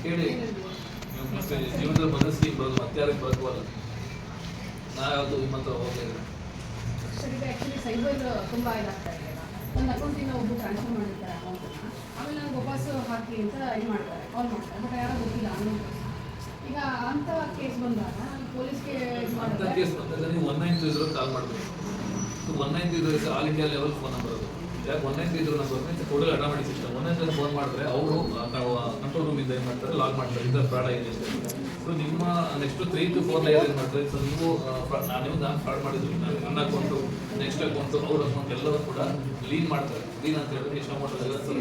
ಕೇಳಿ ನೀವು ಮತ್ತೆ ಜೀವನದಲ್ಲಿ ಬಂದ ಸ್ಕೀಮ್ ಬರೋದು ಮತ್ತೆ ಯಾರಿಗೆ ಬರೋಲ್ಲ. ನಾವ್ಯಾವುದು ನಿಮ್ಮ ಹತ್ರ ಹೋಗಿಲ್ಲ.
ಸರ್ ಈಗ ಆ್ಯಕ್ಚುಲಿ ಸೈಬರ್ ತುಂಬ ಇದಾಗ್ತಾ ಇದೆ. ಒಂದು ಅಕೌಂಟಿಂದ ಒಬ್ಬರು ಟ್ರಾನ್ಸ್ಫರ್ ಮಾಡಿರ್ತಾರೆ ಅಮೌಂಟನ್ನು, ಆಮೇಲೆ ನನಗೆ ವಾಪಸ್ಸು ಹಾಕಿ ಅಂತ ಇದು ಮಾಡ್ತಾರೆ, ಕಾಲ್ ಮಾಡ್ತಾರೆ, ಬಟ್ ಯಾರೋ ಗೊತ್ತಿಲ್ಲ ಅನ್ನೋದು. ಈಗ ಅಂಥ ಕೇಸ್ ಬಂದಾಗ ಪೊಲೀಸ್ಗೆ
ಅಂತ ಕೇಸ್ ಬಂದಾಗ ನೀವು 193 ಕಾಲ್ ಮಾಡಬೇಕು. 193 all India level phone number ಅದು. ಯಾಕೆ 193 number total automatic system. 193 phone ಮಾಡಿದ್ರೆ ಅವರು ಕಂಟ್ರೋಲ್ ರೂಮಿಂದ ಏನು ಮಾಡ್ತಾರೆ, ಲಾಗ್ ಮಾಡ್ತಾರೆ, ಇದರ ಫ್ರಾಡ್ ಆಗಿದೆ. ಸೊ ನಿಮ್ಮ ನೆಕ್ಸ್ಟ್ 3 to 4 ಲೇಯರ್ ಏನು ಮಾಡ್ತಾರೆ, ಸೊ ನೀವು ನಾನು ಫ್ರಾಡ್ ಮಾಡಿದ್ವಿ, ನನ್ನ ಅಕೌಂಟು, ನೆಕ್ಸ್ಟ್ ಅಕೌಂಟು, ಅವ್ರ ಅಕೌಂಟ್ ಎಲ್ಲವೂ ಕೂಡ ಲೀನ್ ಮಾಡ್ತಾರೆ. ಲೀನ್ ಅಂತ ಹೇಳಿದ್ರೆ ಎಷ್ಟು ಅಮೌಂಟ್ 50,000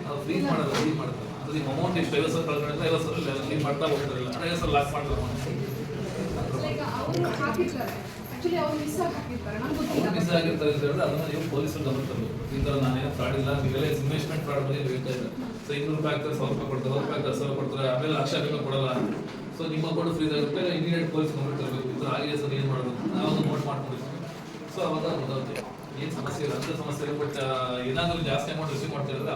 ನಾವು ಫ್ರೀಸ್ ಮಾಡಲ್ಲ, ಲೀನ್ ಮಾಡ್ತಾರೆ. ಅದು ನಿಮ್ಮ ಅಮೌಂಟ್ ಎಷ್ಟು 50,000 ಕಳ್ಕೊಂಡ್ರೆ 50,000 ಲೀನ್ ಮಾಡ್ತಾ ಹೋಗ್ತಾರಲ್ಲ, 50,000 ಲಾಕ್ ಮಾಡ್ತಾರೆ.
ಈಗ ಅವರು ಹಾಕಿರ್ತಾರೆ, ಆ್ಯಕ್ಚುಲಿ ಅವ್ರು ಮಿಸ್ ಹಾಕಿರ್ತಾರೆ, ನಮ್ಗೆ ಗೊತ್ತಿಲ್ಲ.
ಮಿಸ್ ಆಗಿರ್ತಾರೆ ಅಂತ ಹೇಳಿದ್ರೆ ಅದನ್ನ ನೀವು ಪೊಲೀಸರು ಗಮನ ತರಬೇಕು. ಈ ಥರ ನಾನೇನು ಫ್ರಾಡ್ ಇಲ್ಲ, ನೀವೆಲ್ಲ ಇನ್ವೆಸ್ಟ್ಮೆಂಟ್ ಫ್ರಾಡ್ ಬಗ್ಗೆ ಹೇಳ್ತಾ ಇದ್ದಾರೆ. ಸೊ 200 ರೂಪಾಯಿ ಆಗ್ತಾರೆ, 1,000 ರೂಪಾಯಿ ಕೊಡ್ತಾರೆ, 1,000 ರೂಪಾಯಿ 10,000 ಕೊಡ್ತಾರೆ, ಆಮೇಲೆ 1,00,000 ಕೊಡಲ್ಲ. ಸೊ ನಿಮ್ಮ ಅಕೌಂಟ್ ಫ್ರೀಸ್ ಆಗುತ್ತೆ, ಇಮಿಡಿಯೇಟ್ ಪೊಲೀಸ್ ಗಮನ ತರಬೇಕು. ಈ ಥರ ಆಗಿದೆ ಸರ್, ಏನು ಮಾಡೋದು, ನಾವೊಂದು ನೋಟ್ ಮಾಡ್ಕೊಂಡಿರ್ತೀವಿ. ಸೊ ಅವಾಗ ಗೊತ್ತಾಗುತ್ತೆ ಏನು ಸಮಸ್ಯೆ ಇಲ್ಲ, ಅಂತ ಸಮಸ್ಯೆ ಇಲ್ಲ. ಬಟ್ ಏನಾದರೂ ಜಾಸ್ತಿ ಅಮೌಂಟ್ ರಿಸೀವ್ ಮಾಡ್ತಾ ಇದ್ರೆ